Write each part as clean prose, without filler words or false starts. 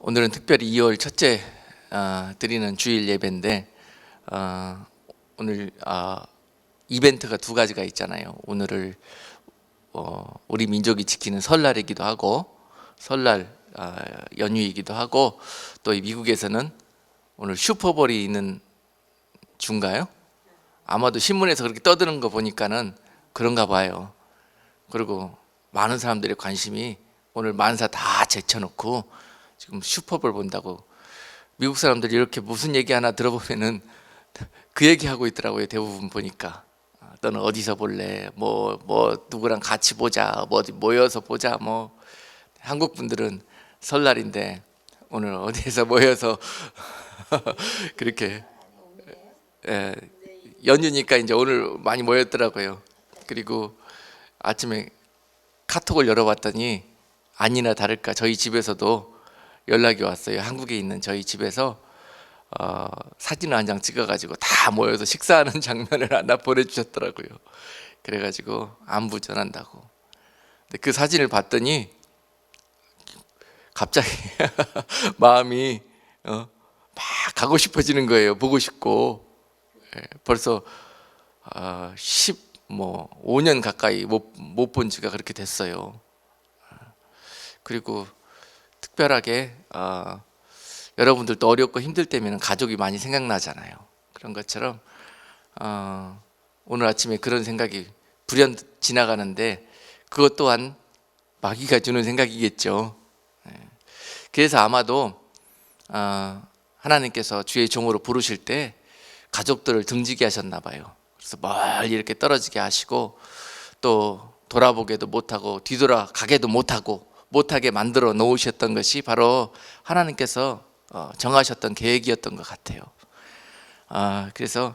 오늘은 특별히 2월 첫째 드리는 주일 예배인데 오늘 이벤트가 두 가지가 있잖아요. 오늘을 우리 민족이 지키는 설날이기도 하고 설날 연휴이기도 하고 또 미국에서는 오늘 슈퍼볼이 있는 주인가요? 아마도 신문에서 그렇게 떠드는 거 보니까는 그런가 봐요. 그리고 많은 사람들의 관심이 오늘 만사 다 제쳐놓고 지금 슈퍼볼 본다고. 미국 사람들이 이렇게 무슨 얘기 하나 들어보면은 그 얘기 하고 있더라고요. 대부분 보니까. 너는 어디서 볼래? 뭐 누구랑 같이 보자. 뭐 어디 모여서 보자. 뭐 한국 분들은 설날인데 오늘 어디에서 모여서 그렇게 연휴니까 이제 오늘 많이 모였더라고요. 그리고 아침에 카톡을 열어봤더니 아니나 다를까 저희 집에서도 연락이 왔어요. 한국에 있는 저희 집에서 사진을 한 장 찍어가지고 다 모여서 식사하는 장면을 하나 보내주셨더라고요. 그래가지고 안부 전한다고. 근데 그 사진을 봤더니 갑자기 마음이 막 가고 싶어지는 거예요. 보고 싶고. 벌써 5년 가까이 못 본 지가 그렇게 됐어요. 그리고 특별하게 여러분들도 어렵고 힘들 때면 가족이 많이 생각나잖아요. 그런 것처럼 오늘 아침에 그런 생각이 불현듯 지나가는데 그것 또한 마귀가 주는 생각이겠죠. 그래서 아마도 하나님께서 주의 종으로 부르실 때 가족들을 등지게 하셨나 봐요. 그래서 멀리 이렇게 떨어지게 하시고 또 돌아보게도 못하고 뒤돌아 가게도 못하게 만들어 놓으셨던 것이 바로 하나님께서 정하셨던 계획이었던 것 같아요. 그래서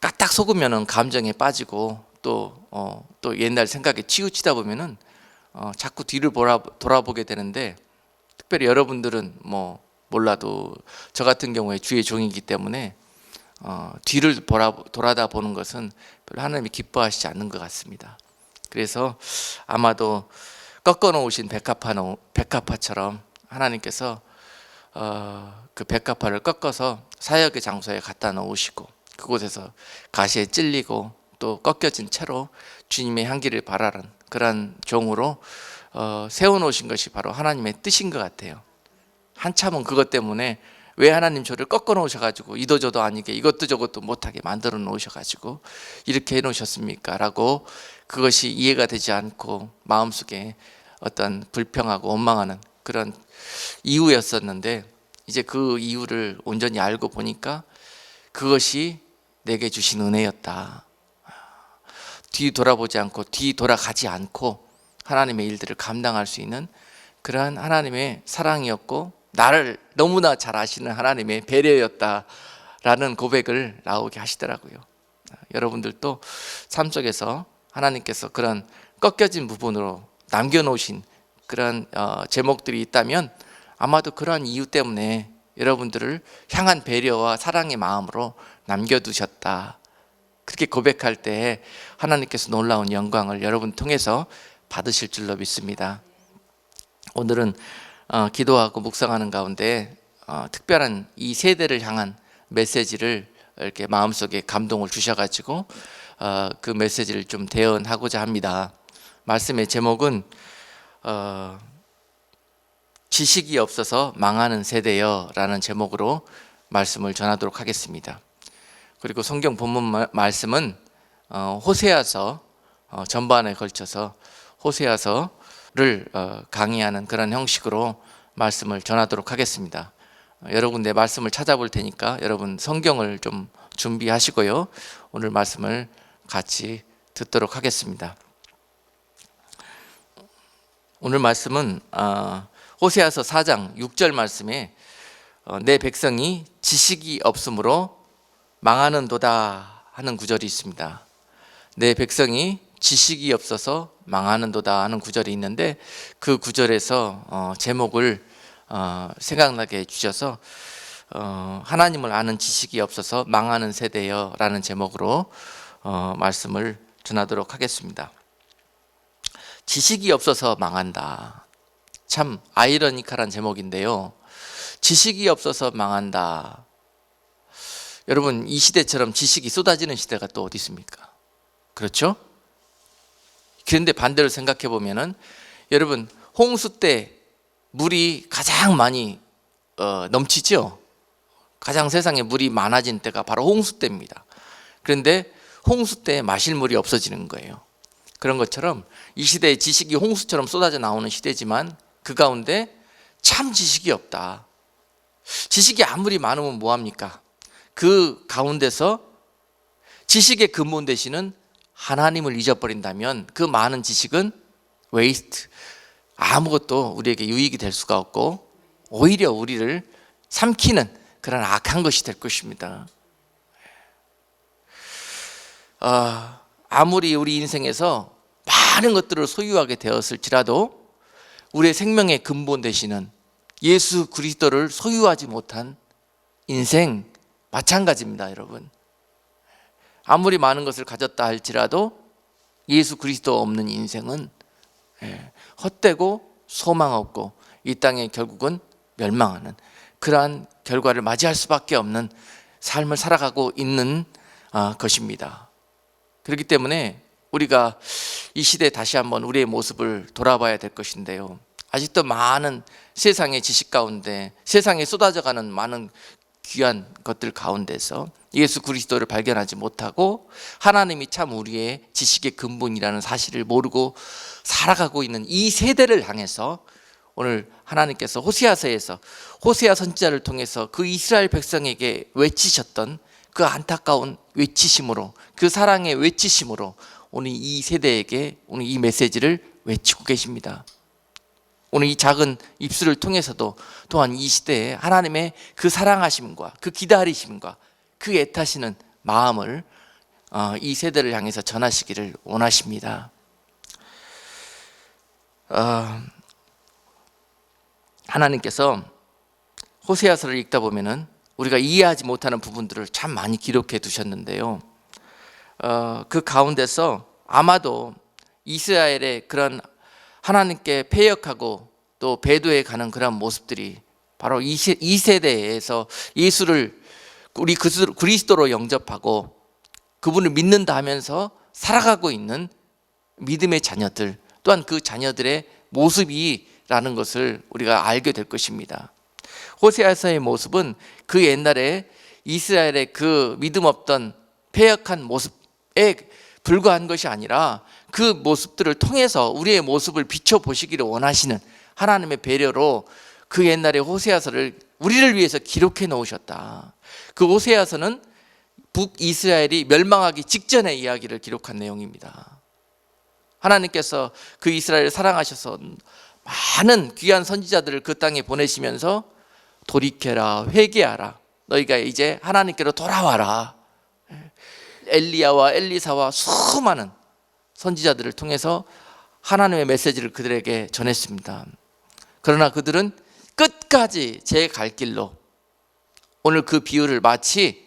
까딱 속으면은 감정에 빠지고 또 옛날 생각에 치우치다 보면은 자꾸 뒤를 돌아보게 되는데, 특별히 여러분들은 몰라도 저 같은 경우에 주의 종이기 때문에 뒤를 돌아다 보는 것은 별로 하나님이 기뻐하시지 않는 것 같습니다. 그래서 아마도 꺾어 놓으신 백합화처럼 하나님께서 그 백합화를 꺾어서 사역의 장소에 갖다 놓으시고 그곳에서 가시에 찔리고 또 꺾여진 채로 주님의 향기를 바라는 그런 종으로 세워놓으신 것이 바로 하나님의 뜻인 것 같아요. 한참은 그것 때문에 왜 하나님 저를 꺾어 놓으셔가지고 이도저도 아니게 이것도 저것도 못하게 만들어 놓으셔가지고 이렇게 해놓으셨습니까? 라고 그것이 이해가 되지 않고 마음속에 어떤 불평하고 원망하는 그런 이유였었는데, 이제 그 이유를 온전히 알고 보니까 그것이 내게 주신 은혜였다. 뒤 돌아보지 않고 뒤 돌아가지 않고 하나님의 일들을 감당할 수 있는 그러한 하나님의 사랑이었고 나를 너무나 잘 아시는 하나님의 배려였다라는 고백을 나오게 하시더라고요. 여러분들도 삶 속에서 하나님께서 그런 꺾여진 부분으로 남겨놓으신 그런 제목들이 있다면 아마도 그러한 이유 때문에 여러분들을 향한 배려와 사랑의 마음으로 남겨두셨다. 그렇게 고백할 때 하나님께서 놀라운 영광을 여러분 통해서 받으실 줄로 믿습니다. 오늘은 기도하고 묵상하는 가운데 특별한 이 세대를 향한 메시지를 이렇게 마음속에 감동을 주셔가지고 그 메시지를 좀 대언하고자 합니다. 말씀의 제목은 지식이 없어서 망하는 세대여 라는 제목으로 말씀을 전하도록 하겠습니다. 그리고 성경 본문 말씀은 호세아서 전반에 걸쳐서 호세아서를 강의하는 그런 형식으로 말씀을 전하도록 하겠습니다. 여러 군데 말씀을 찾아볼 테니까 여러분 성경을 좀 준비하시고요. 오늘 말씀을 같이 듣도록 하겠습니다. 오늘 말씀은 호세아서 4장 6절 말씀에 내 백성이 지식이 없으므로 망하는도다 하는 구절이 있습니다. 내 백성이 지식이 없어서 망하는도다 하는 구절이 있는데 그 구절에서 제목을 생각나게 해주셔서 하나님을 아는 지식이 없어서 망하는 세대여 라는 제목으로 말씀을 전하도록 하겠습니다. 지식이 없어서 망한다. 참 아이러니컬한 제목인데요. 지식이 없어서 망한다. 여러분, 이 시대처럼 지식이 쏟아지는 시대가 또 어디 있습니까? 그렇죠? 그런데 반대로 생각해 보면은, 여러분, 홍수 때 물이 가장 많이 넘치죠. 가장 세상에 물이 많아진 때가 바로 홍수 때입니다. 그런데 홍수 때 마실 물이 없어지는 거예요. 그런 것처럼 이 시대에 지식이 홍수처럼 쏟아져 나오는 시대지만 그 가운데 참 지식이 없다. 지식이 아무리 많으면 뭐합니까? 그 가운데서 지식의 근본 되시는 하나님을 잊어버린다면 그 많은 지식은 웨이스트, 아무것도 우리에게 유익이 될 수가 없고 오히려 우리를 삼키는 그런 악한 것이 될 것입니다. 아무리 우리 인생에서 많은 것들을 소유하게 되었을지라도 우리의 생명의 근본 되시는 예수 그리스도를 소유하지 못한 인생 마찬가지입니다, 여러분. 아무리 많은 것을 가졌다 할지라도 예수 그리스도 없는 인생은 헛되고 소망 없고 이 땅에 결국은 멸망하는 그러한 결과를 맞이할 수밖에 없는 삶을 살아가고 있는 것입니다. 그렇기 때문에 우리가 이 시대에 다시 한번 우리의 모습을 돌아봐야 될 것인데요, 아직도 많은 세상의 지식 가운데, 세상에 쏟아져가는 많은 귀한 것들 가운데서 예수 그리스도를 발견하지 못하고 하나님이 참 우리의 지식의 근본이라는 사실을 모르고 살아가고 있는 이 세대를 향해서 오늘 하나님께서 호세아서에서 호세아 선지자를 통해서 그 이스라엘 백성에게 외치셨던 그 안타까운 외치심으로, 그 사랑의 외치심으로 오늘 이 세대에게 오늘 이 메시지를 외치고 계십니다. 오늘 이 작은 입술을 통해서도 또한 이 시대에 하나님의 그 사랑하심과 그 기다리심과 그 애타시는 마음을 이 세대를 향해서 전하시기를 원하십니다. 하나님께서 호세아서를 읽다 보면은 우리가 이해하지 못하는 부분들을 참 많이 기록해 두셨는데요, 그 가운데서 아마도 이스라엘의 그런 하나님께 패역하고 또 배도해 가는 그런 모습들이 바로 이 세대에서 예수를 우리 그리스도로 영접하고 그분을 믿는다 하면서 살아가고 있는 믿음의 자녀들, 또한 그 자녀들의 모습이라는 것을 우리가 알게 될 것입니다. 호세아서의 모습은 그 옛날에 이스라엘의 그 믿음 없던 패역한 모습에 불과한 것이 아니라 그 모습들을 통해서 우리의 모습을 비춰보시기를 원하시는 하나님의 배려로 그 옛날의 호세아서를 우리를 위해서 기록해 놓으셨다. 그 호세아서는 북이스라엘이 멸망하기 직전의 이야기를 기록한 내용입니다. 하나님께서 그 이스라엘을 사랑하셔서 많은 귀한 선지자들을 그 땅에 보내시면서 돌이켜라, 회개하라, 너희가 이제 하나님께로 돌아와라. 엘리야와 엘리사와 수많은 선지자들을 통해서 하나님의 메시지를 그들에게 전했습니다. 그러나 그들은 끝까지 제 갈 길로, 오늘 그 비유를 마치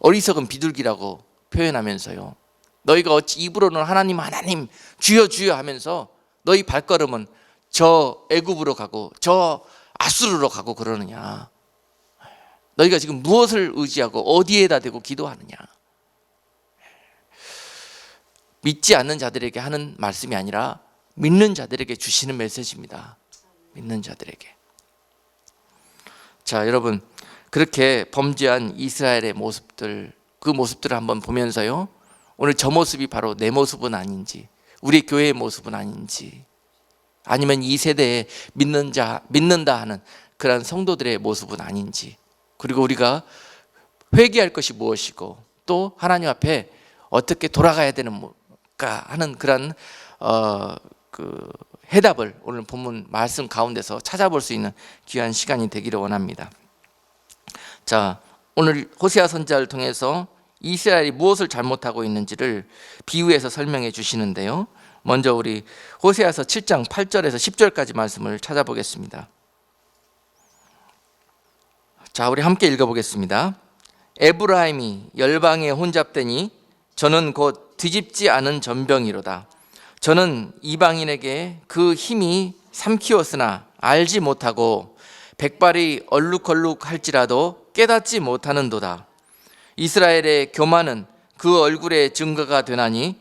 어리석은 비둘기라고 표현하면서요, 너희가 어찌 입으로는 하나님 하나님 주여 주여 하면서 너희 발걸음은 저 애굽으로 가고 저 아수르로 가고 그러느냐. 너희가 지금 무엇을 의지하고 어디에다 대고 기도하느냐. 믿지 않는 자들에게 하는 말씀이 아니라 믿는 자들에게 주시는 메시지입니다. 믿는 자들에게. 자, 여러분, 그렇게 범죄한 이스라엘의 모습들, 그 모습들을 한번 보면서요, 오늘 저 모습이 바로 내 모습은 아닌지, 우리 교회의 모습은 아닌지, 아니면 이 세대에 믿는다 하는 그런 성도들의 모습은 아닌지, 그리고 우리가 회개할 것이 무엇이고 또 하나님 앞에 어떻게 돌아가야 되는가 하는 그런 그 해답을 오늘 본문 말씀 가운데서 찾아볼 수 있는 귀한 시간이 되기를 원합니다. 자, 오늘 호세아 선지자를 통해서 이스라엘이 무엇을 잘못하고 있는지를 비유해서 설명해 주시는데요, 먼저 우리 호세아서 7장 8절에서 10절까지 말씀을 찾아보겠습니다. 자, 우리 함께 읽어보겠습니다. 에브라임이 열방에 혼잡되니 저는 곧 뒤집지 않은 전병이로다. 저는 이방인에게 그 힘이 삼키었으나 알지 못하고 백발이 얼룩덜룩할지라도 깨닫지 못하는도다. 이스라엘의 교만은 그 얼굴의 증거가 되나니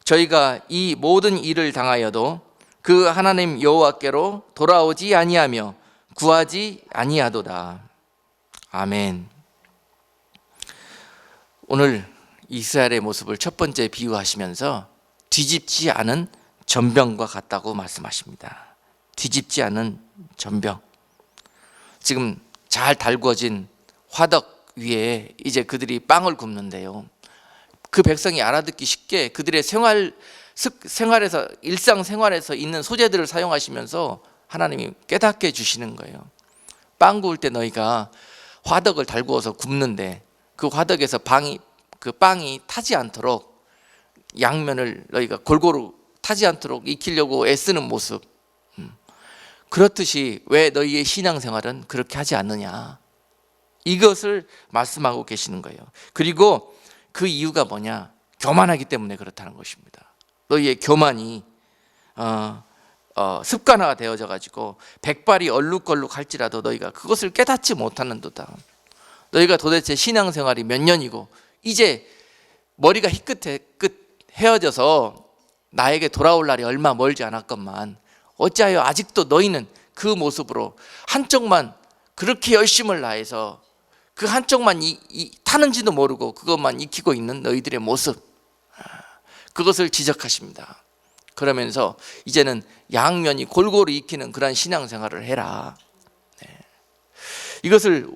저희가 이 모든 일을 당하여도 그 하나님 여호와께로 돌아오지 아니하며 구하지 아니하도다. 아멘. 오늘 이스라엘의 모습을 첫 번째 비유하시면서 뒤집지 않은 전병과 같다고 말씀하십니다. 뒤집지 않은 전병. 지금 잘 달구어진 화덕 위에 이제 그들이 빵을 굽는데요. 그 백성이 알아듣기 쉽게 그들의 생활에서 일상생활에서 있는 소재들을 사용하시면서 하나님이 깨닫게 해주시는 거예요. 빵 구울 때 너희가 화덕을 달구어서 굽는데 그 화덕에서 그 빵이 타지 않도록 양면을 너희가 골고루 타지 않도록 익히려고 애쓰는 모습. 그렇듯이 왜 너희의 신앙생활은 그렇게 하지 않느냐, 이것을 말씀하고 계시는 거예요. 그리고 그 이유가 뭐냐? 교만하기 때문에 그렇다는 것입니다. 너희의 교만이 습관화가 되어져 가지고 백발이 얼룩덜룩할지라도 너희가 그것을 깨닫지 못하는도다. 너희가 도대체 신앙생활이 몇 년이고 이제 머리가 희끗희끗 헤어져서 나에게 돌아올 날이 얼마 멀지 않았건만 어찌하여 아직도 너희는 그 모습으로 한쪽만 그렇게 열심을 다해서 그 한쪽만 타는지도 모르고 그것만 익히고 있는 너희들의 모습, 그것을 지적하십니다. 그러면서 이제는 양면이 골고루 익히는 그런 신앙생활을 해라. 이것을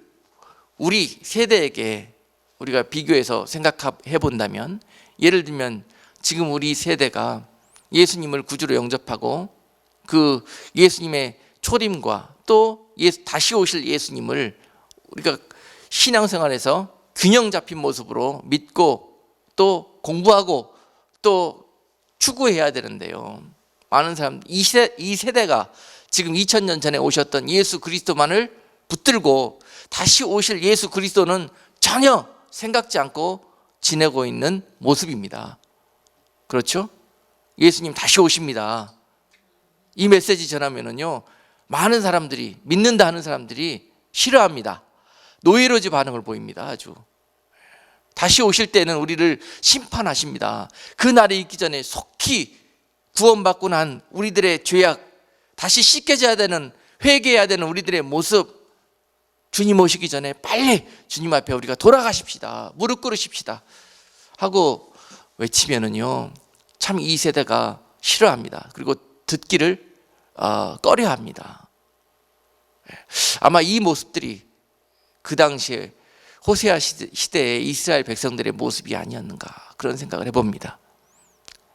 우리 세대에게 우리가 비교해서 생각해 본다면, 예를 들면 지금 우리 세대가 예수님을 구주로 영접하고 그 예수님의 초림과 또 다시 오실 예수님을 우리가 신앙생활에서 균형 잡힌 모습으로 믿고 또 공부하고 또 추구해야 되는데요. 많은 사람, 이 세대가 지금 2000년 전에 오셨던 예수 그리스도만을 붙들고 다시 오실 예수 그리스도는 전혀 생각지 않고 지내고 있는 모습입니다. 그렇죠? 예수님 다시 오십니다. 이 메시지 전하면은요, 많은 사람들이, 믿는다 하는 사람들이 싫어합니다. 노이로즈 반응을 보입니다. 아주 다시 오실 때는 우리를 심판하십니다. 그 날이 있기 전에 속히 구원받고 난 우리들의 죄악, 다시 씻겨져야 되는, 회개해야 되는 우리들의 모습, 주님 오시기 전에 빨리 주님 앞에 우리가 돌아가십시다, 무릎 꿇으십시다 하고 외치면은요, 참 이 세대가 싫어합니다. 그리고 듣기를 꺼려합니다. 아마 이 모습들이 그 당시에 호세아 시대의 이스라엘 백성들의 모습이 아니었는가, 그런 생각을 해봅니다.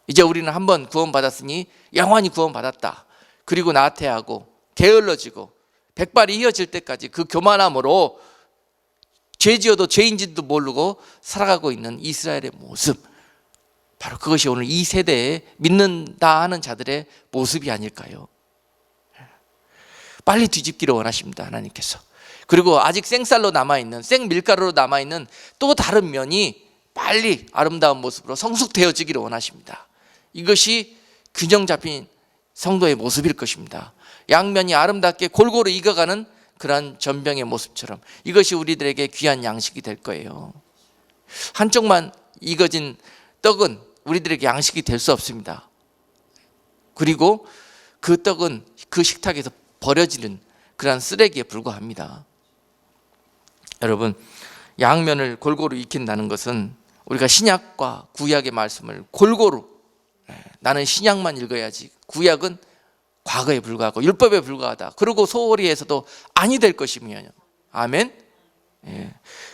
이제 우리는 한번 구원받았으니 영원히 구원받았다, 그리고 나태하고 게을러지고 백발이 휘어질 때까지 그 교만함으로 죄지어도 죄인지도 모르고 살아가고 있는 이스라엘의 모습, 바로 그것이 오늘 이 세대에 믿는다 하는 자들의 모습이 아닐까요? 빨리 뒤집기를 원하십니다, 하나님께서. 그리고 아직 생쌀로 남아있는, 생밀가루로 남아있는 또 다른 면이 빨리 아름다운 모습으로 성숙되어지기를 원하십니다. 이것이 균형 잡힌 성도의 모습일 것입니다. 양면이 아름답게 골고루 익어가는 그러한 전병의 모습처럼 이것이 우리들에게 귀한 양식이 될 거예요. 한쪽만 익어진 떡은 우리들에게 양식이 될 수 없습니다. 그리고 그 떡은 그 식탁에서 버려지는 그러한 쓰레기에 불과합니다. 여러분, 양면을 골고루 익힌다는 것은 우리가 신약과 구약의 말씀을 골고루, 나는 신약만 읽어야지 구약은 과거에 불과하고 율법에 불과하다, 그리고 소홀히 해서도 아니 될 것이며, 아멘.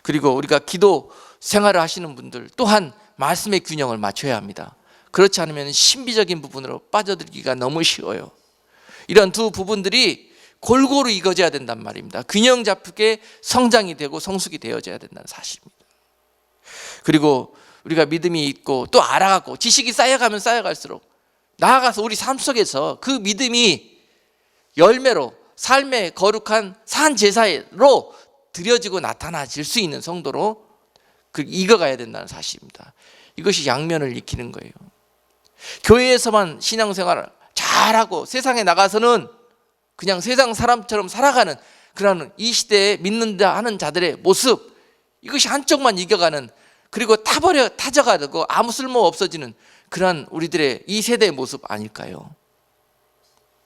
그리고 우리가 기도 생활을 하시는 분들 또한 말씀의 균형을 맞춰야 합니다. 그렇지 않으면 신비적인 부분으로 빠져들기가 너무 쉬워요. 이런 두 부분들이 골고루 익어져야 된단 말입니다. 균형 잡히게 성장이 되고 성숙이 되어져야 된다는 사실입니다. 그리고 우리가 믿음이 있고 또 알아가고 지식이 쌓여가면 쌓여갈수록 나아가서 우리 삶 속에서 그 믿음이 열매로, 삶의 거룩한 산 제사로 드려지고 나타나질 수 있는 성도로 익어가야 된다는 사실입니다. 이것이 양면을 익히는 거예요. 교회에서만 신앙생활을 잘하고 세상에 나가서는 그냥 세상 사람처럼 살아가는 그런 이 시대에 믿는다 하는 자들의 모습, 이것이 한쪽만 이겨가는, 그리고 타져가고 아무 쓸모 없어지는 그런 우리들의 이 세대의 모습 아닐까요?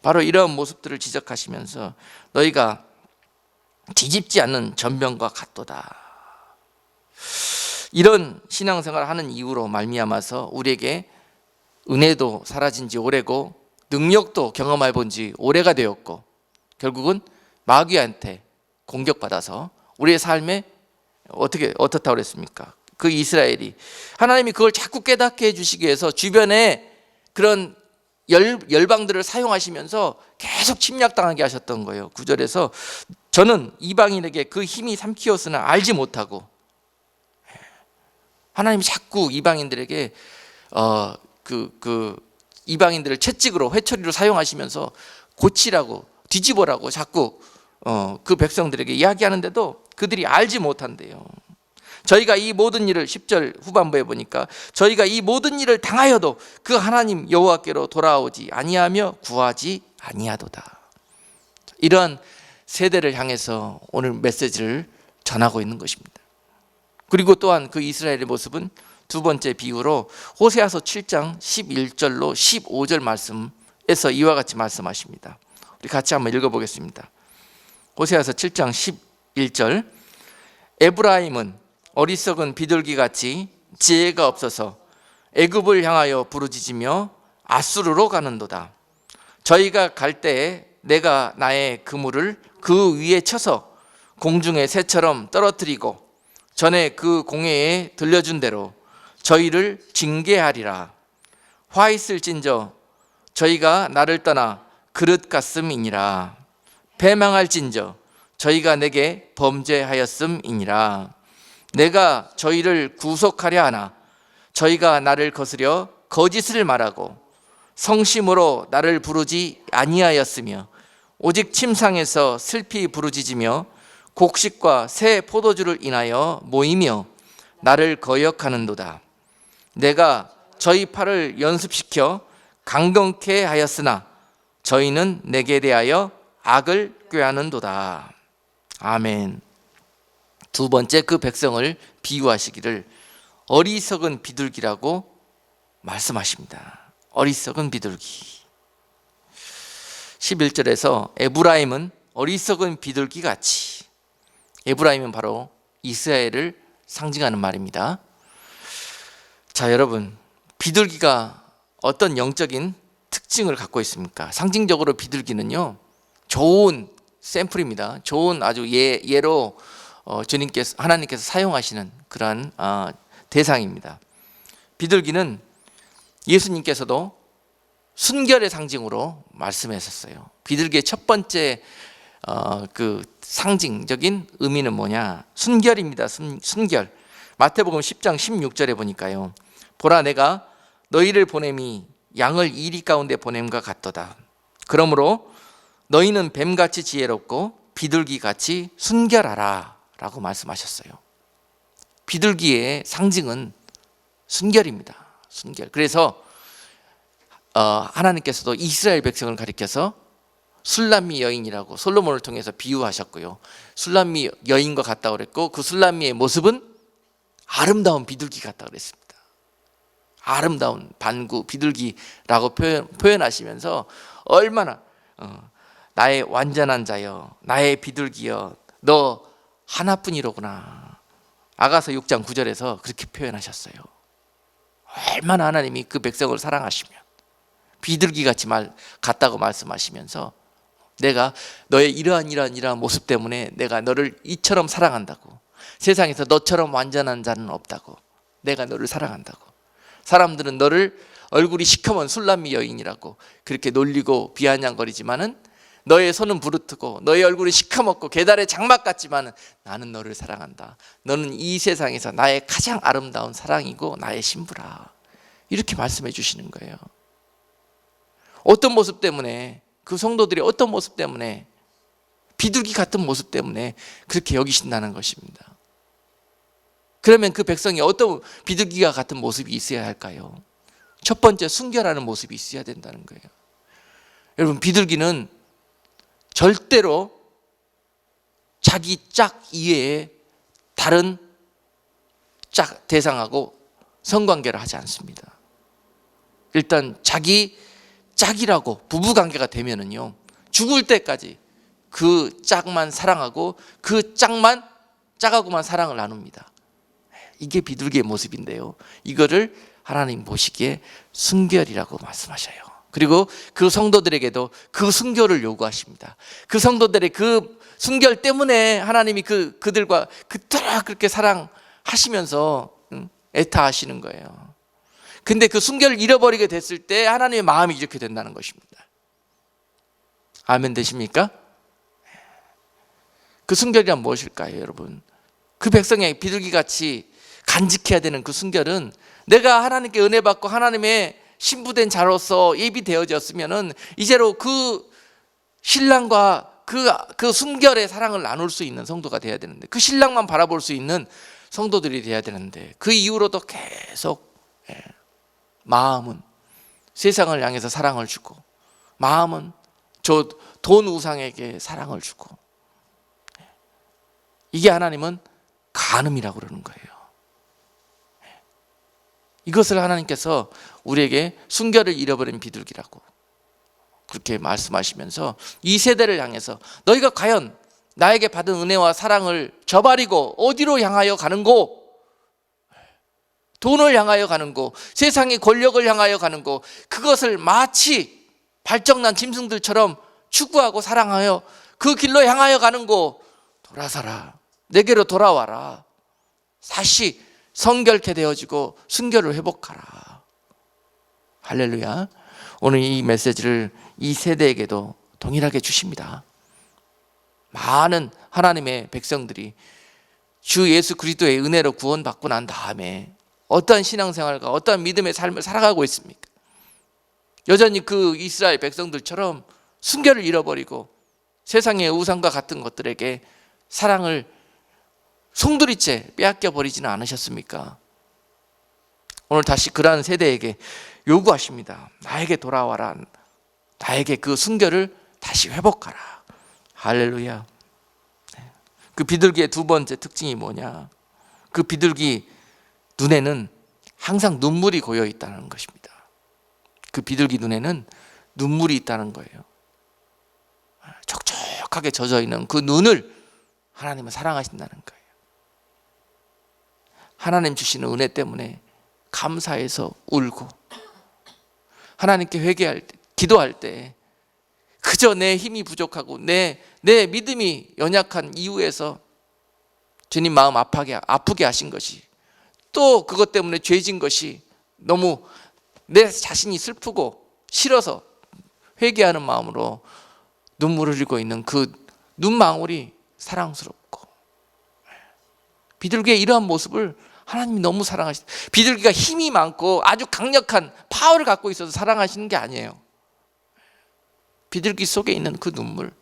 바로 이런 모습들을 지적하시면서 너희가 뒤집지 않는 전병과 같도다. 이런 신앙생활을 하는 이유로 말미암아서 우리에게 은혜도 사라진 지 오래고 능력도 경험해 본 지 오래가 되었고, 결국은 마귀한테 공격받아서 우리의 삶에 어떻다고 그랬습니까? 그 이스라엘이 하나님이 그걸 자꾸 깨닫게 해주시기 위해서 주변에 그런 열방들을 사용하시면서 계속 침략당하게 하셨던 거예요. 9절에서 저는 이방인에게 그 힘이 삼키었으나 알지 못하고, 하나님이 자꾸 이방인들에게 이방인들을 채찍으로 회초리로 사용하시면서 고치라고 뒤집어라고 자꾸 그 백성들에게 이야기하는데도 그들이 알지 못한대요. 저희가 이 모든 일을 10절 후반부에 보니까 저희가 이 모든 일을 당하여도 그 하나님 여호와께로 돌아오지 아니하며 구하지 아니하도다. 이러한 세대를 향해서 오늘 메시지를 전하고 있는 것입니다. 그리고 또한 그 이스라엘의 모습은 두 번째 비유로 호세아서 7장 11절로 15절 말씀에서 이와 같이 말씀하십니다. 우리 같이 한번 읽어보겠습니다. 호세아서 7장 11절 에브라임은 어리석은 비둘기같이 지혜가 없어서 애굽을 향하여 부르짖으며 아수르로 가는도다. 저희가 갈 때에 내가 나의 그물을 그 위에 쳐서 공중의 새처럼 떨어뜨리고 전에 그 공회에 들려준 대로 저희를 징계하리라. 화 있을진저 저희가 나를 떠나 그릇 같음이니라. 패망할진저 저희가 내게 범죄하였음이니라. 내가 저희를 구속하려 하나 저희가 나를 거스려 거짓을 말하고 성심으로 나를 부르지 아니하였으며 오직 침상에서 슬피 부르짖으며 곡식과 새 포도주를 인하여 모이며 나를 거역하는도다. 내가 저희 팔을 연습시켜 강건케 하였으나 저희는 내게 대하여 악을 꾀하는도다. 아멘. 두 번째, 그 백성을 비유하시기를 어리석은 비둘기라고 말씀하십니다. 어리석은 비둘기. 11절에서 에브라임은 어리석은 비둘기 같이, 에브라임은 바로 이스라엘을 상징하는 말입니다. 자, 여러분, 비둘기가 어떤 영적인 특징을 갖고 있습니까? 상징적으로 비둘기는요, 좋은 샘플입니다. 좋은 아주 예로 주님께서, 하나님께서 사용하시는 그러한 대상입니다. 비둘기는 예수님께서도 순결의 상징으로 말씀하셨어요. 비둘기의 첫 번째 그 상징적인 의미는 뭐냐? 순결입니다. 순결. 마태복음 10장 16절에 보니까요, 보라 내가 너희를 보냄이 양을 이리 가운데 보냄과 같도다. 그러므로 너희는 뱀같이 지혜롭고 비둘기같이 순결하라 라고 말씀하셨어요. 비둘기의 상징은 순결입니다. 순결. 그래서 하나님께서도 이스라엘 백성을 가리켜서 술람미 여인이라고 솔로몬을 통해서 비유하셨고요, 술람미 여인과 같다고 그랬고, 그 술람미의 모습은 아름다운 비둘기 같다고 그랬습니다. 아름다운 반구 비둘기라고 표현하시면서 얼마나 나의 완전한 자여, 나의 비둘기여, 너 하나뿐이로구나. 아가서 6장 9절에서 그렇게 표현하셨어요. 얼마나 하나님이 그 백성을 사랑하시면 비둘기같이 같다고 말씀하시면서 내가 너의 이러한 모습 때문에 내가 너를 이처럼 사랑한다고, 세상에서 너처럼 완전한 자는 없다고, 내가 너를 사랑한다고. 사람들은 너를 얼굴이 시커먼 술람미 여인이라고 그렇게 놀리고 비아냥거리지만은 너의 손은 부르트고 너의 얼굴은 시커멓고 계달의 장막 같지만은 나는 너를 사랑한다. 너는 이 세상에서 나의 가장 아름다운 사랑이고 나의 신부라. 이렇게 말씀해 주시는 거예요. 어떤 모습 때문에, 그 성도들이 어떤 모습 때문에, 비둘기 같은 모습 때문에 그렇게 여기신다는 것입니다. 그러면 그 백성이 어떤 비둘기와 같은 모습이 있어야 할까요? 첫 번째, 순결하는 모습이 있어야 된다는 거예요. 여러분, 비둘기는 절대로 자기 짝 이외에 다른 짝 대상하고 성관계를 하지 않습니다. 일단 자기 짝이라고 부부관계가 되면은요, 죽을 때까지 그 짝만 사랑하고 그 짝하고만 사랑을 나눕니다. 이게 비둘기의 모습인데요, 이거를 하나님 보시기에 순결이라고 말씀하셔요. 그리고 그 성도들에게도 그 순결을 요구하십니다. 그 성도들의 그 순결 때문에 하나님이 그들과 그토록 그렇게 사랑하시면서 애타하시는 거예요. 근데 그 순결을 잃어버리게 됐을 때 하나님의 마음이 이렇게 된다는 것입니다. 아멘 되십니까? 그 순결이란 무엇일까요, 여러분? 그 백성의 비둘기같이 간직해야 되는 그 순결은, 내가 하나님께 은혜 받고 하나님의 신부된 자로서 예비되어졌으면은 이제로 그 신랑과 그 순결의 사랑을 나눌 수 있는 성도가 돼야 되는데, 그 신랑만 바라볼 수 있는 성도들이 돼야 되는데, 그 이후로도 계속 마음은 세상을 향해서 사랑을 주고, 마음은 저 돈 우상에게 사랑을 주고, 이게 하나님은 간음이라고 그러는 거예요. 이것을 하나님께서 우리에게 순결을 잃어버린 비둘기라고 그렇게 말씀하시면서 이 세대를 향해서 너희가 과연 나에게 받은 은혜와 사랑을 저버리고 어디로 향하여 가는고? 돈을 향하여 가는고, 세상의 권력을 향하여 가는고, 그것을 마치 발정난 짐승들처럼 추구하고 사랑하여 그 길로 향하여 가는고, 돌아서라, 내게로 돌아와라, 다시 성결케 되어지고 순결을 회복하라. 할렐루야. 오늘 이 메시지를 이 세대에게도 동일하게 주십니다. 많은 하나님의 백성들이 주 예수 그리스도의 은혜로 구원받고 난 다음에 어떠한 신앙생활과 어떠한 믿음의 삶을 살아가고 있습니까? 여전히 그 이스라엘 백성들처럼 순결을 잃어버리고 세상의 우상과 같은 것들에게 사랑을 송두리째 빼앗겨 버리지는 않으셨습니까? 오늘 다시 그러한 세대에게 요구하십니다. 나에게 돌아와라. 나에게 그 순결을 다시 회복하라. 할렐루야. 그 비둘기의 두 번째 특징이 뭐냐? 그 비둘기 눈에는 항상 눈물이 고여 있다는 것입니다. 그 비둘기 눈에는 눈물이 있다는 거예요. 촉촉하게 젖어 있는 그 눈을 하나님은 사랑하신다는 거예요. 하나님 주시는 은혜 때문에 감사해서 울고, 하나님께 회개할 때, 기도할 때 그저 내 힘이 부족하고 내 믿음이 연약한 이유에서 주님 마음 아프게 하신 것이, 또 그것 때문에 죄진 것이 너무 내 자신이 슬프고 싫어서 회개하는 마음으로 눈물을 흘리고 있는 그 눈망울이 사랑스럽고, 비둘기의 이러한 모습을 하나님이 너무 사랑하시다. 비둘기가 힘이 많고 아주 강력한 파워를 갖고 있어서 사랑하시는 게 아니에요. 비둘기 속에 있는 그 눈물,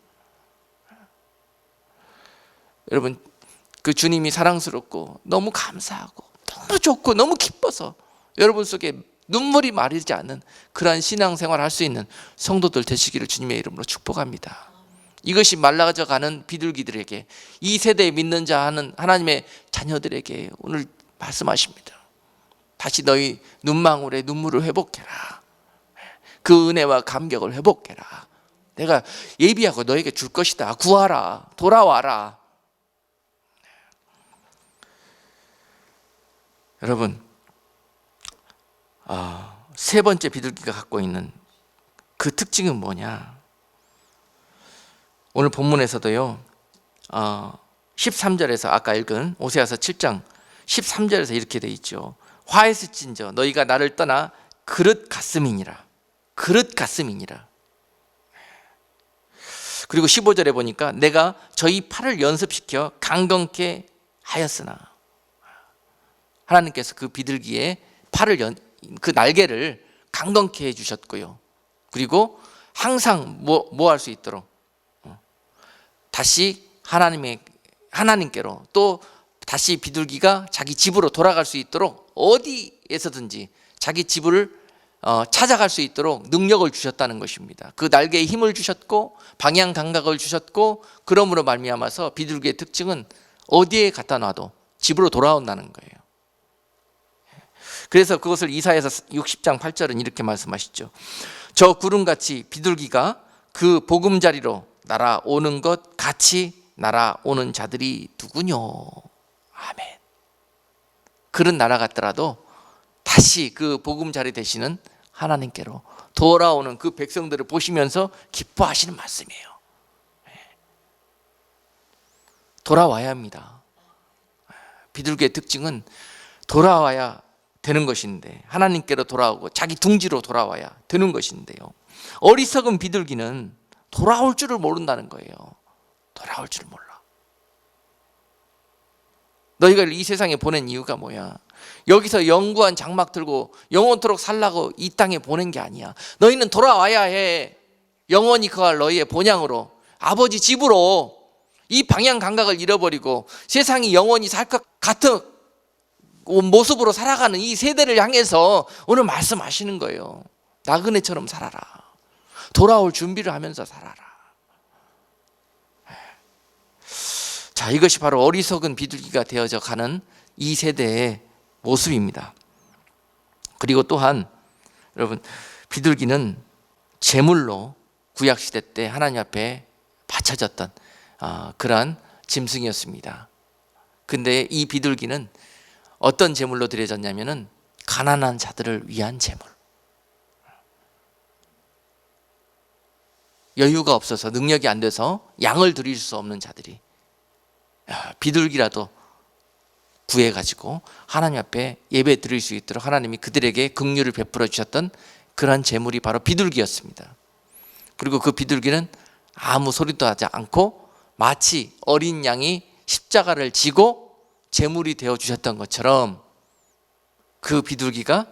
여러분, 그 주님이 사랑스럽고 너무 감사하고 너무 좋고 너무 기뻐서 여러분 속에 눈물이 마르지 않는 그러한 신앙생활을 할 수 있는 성도들 되시기를 주님의 이름으로 축복합니다. 이것이 말라져가는 비둘기들에게, 이 세대에 믿는 자 하는 하나님의 자녀들에게 오늘 말씀하십니다. 다시 너희 눈망울의 눈물을 회복해라. 그 은혜와 감격을 회복해라. 내가 예비하고 너에게 줄 것이다. 구하라. 돌아와라. 여러분, 세 번째 비둘기가 갖고 있는 그 특징은 뭐냐? 오늘 본문에서도요, 13절에서 아까 읽은 오세아서 7장 13절에서 이렇게 돼 있죠. 화했을진저 너희가 나를 떠나 그릇 같음이니라. 그릇 같음이니라. 그리고 15절에 보니까 내가 저희 팔을 연습시켜 강건케 하였으나, 하나님께서 그 비둘기의 팔을 그 날개를 강건케 해주셨고요. 그리고 항상 뭐 할 수 있도록 다시 하나님께로, 또 다시 비둘기가 자기 집으로 돌아갈 수 있도록 어디에서든지 자기 집을 찾아갈 수 있도록 능력을 주셨다는 것입니다. 그 날개에 힘을 주셨고 방향 감각을 주셨고, 그러므로 말미암아서 비둘기의 특징은 어디에 갖다 놔도 집으로 돌아온다는 거예요. 그래서 그것을 이사야서 60장 8절은 이렇게 말씀하시죠. 저 구름같이 비둘기가 그 보금자리로 날아오는 것 같이 날아오는 자들이 누구뇨. 아멘. 그런 날아갔더라도 다시 그 보금자리 되시는 하나님께로 돌아오는 그 백성들을 보시면서 기뻐하시는 말씀이에요. 돌아와야 합니다. 비둘기의 특징은 돌아와야 되는 것인데, 하나님께로 돌아오고 자기 둥지로 돌아와야 되는 것인데요, 어리석은 비둘기는 돌아올 줄을 모른다는 거예요. 돌아올 줄을 몰라. 너희가 이 세상에 보낸 이유가 뭐야? 여기서 영구한 장막 들고 영원토록 살라고 이 땅에 보낸 게 아니야. 너희는 돌아와야 해. 영원히 거할 너희의 본향으로, 아버지 집으로. 이 방향 감각을 잃어버리고 세상이 영원히 살 것 같은 모습으로 살아가는 이 세대를 향해서 오늘 말씀하시는 거예요. 나그네처럼 살아라. 돌아올 준비를 하면서 살아라. 자, 이것이 바로 어리석은 비둘기가 되어져 가는 이 세대의 모습입니다. 그리고 또한 여러분, 비둘기는 제물로 구약시대 때 하나님 앞에 바쳐졌던 그러한 짐승이었습니다. 근데 이 비둘기는 어떤 제물로 드려졌냐면은 가난한 자들을 위한 제물. 여유가 없어서, 능력이 안 돼서 양을 드릴 수 없는 자들이 비둘기라도 구해가지고 하나님 앞에 예배 드릴 수 있도록 하나님이 그들에게 긍휼을 베풀어 주셨던 그러한 제물이 바로 비둘기였습니다. 그리고 그 비둘기는 아무 소리도 하지 않고 마치 어린 양이 십자가를 지고 제물이 되어 주셨던 것처럼, 그 비둘기가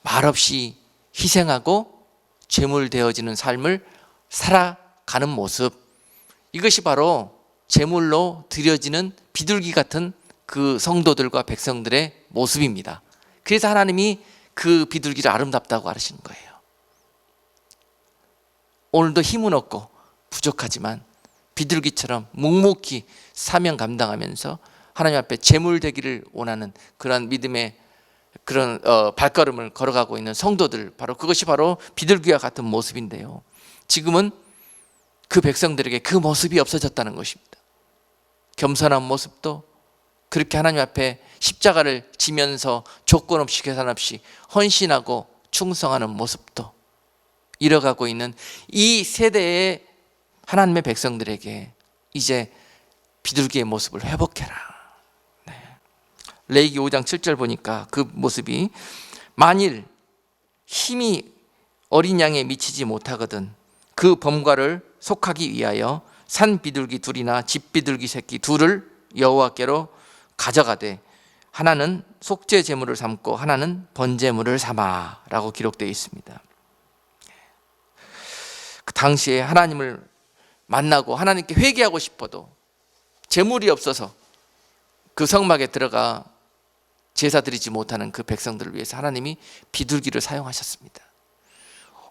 말없이 희생하고 제물 되어지는 삶을 살아가는 모습, 이것이 바로 제물로 드려지는 비둘기 같은 그 성도들과 백성들의 모습입니다. 그래서 하나님이 그 비둘기를 아름답다고 하시는 거예요. 오늘도 힘은 없고 부족하지만 비둘기처럼 묵묵히 사명 감당하면서 하나님 앞에 제물 되기를 원하는 그런 믿음의 그런 발걸음을 걸어가고 있는 성도들, 바로 그것이 바로 비둘기와 같은 모습인데요, 지금은 그 백성들에게 그 모습이 없어졌다는 것입니다. 겸손한 모습도, 그렇게 하나님 앞에 십자가를 지면서 조건 없이 계산 없이 헌신하고 충성하는 모습도 잃어가고 있는 이 세대의 하나님의 백성들에게 이제 비둘기의 모습을 회복해라. 레위기 5장 7절 보니까 그 모습이, 만일 힘이 어린 양에 미치지 못하거든 그 범과를 속하기 위하여 산 비둘기 둘이나 집 비둘기 새끼 둘을 여호와께로 가져가되 하나는 속죄 제물을 삼고 하나는 번제물을 삼아 라고 기록되어 있습니다. 그 당시에 하나님을 만나고 하나님께 회개하고 싶어도 제물이 없어서 그 성막에 들어가 제사 드리지 못하는 그 백성들을 위해서 하나님이 비둘기를 사용하셨습니다.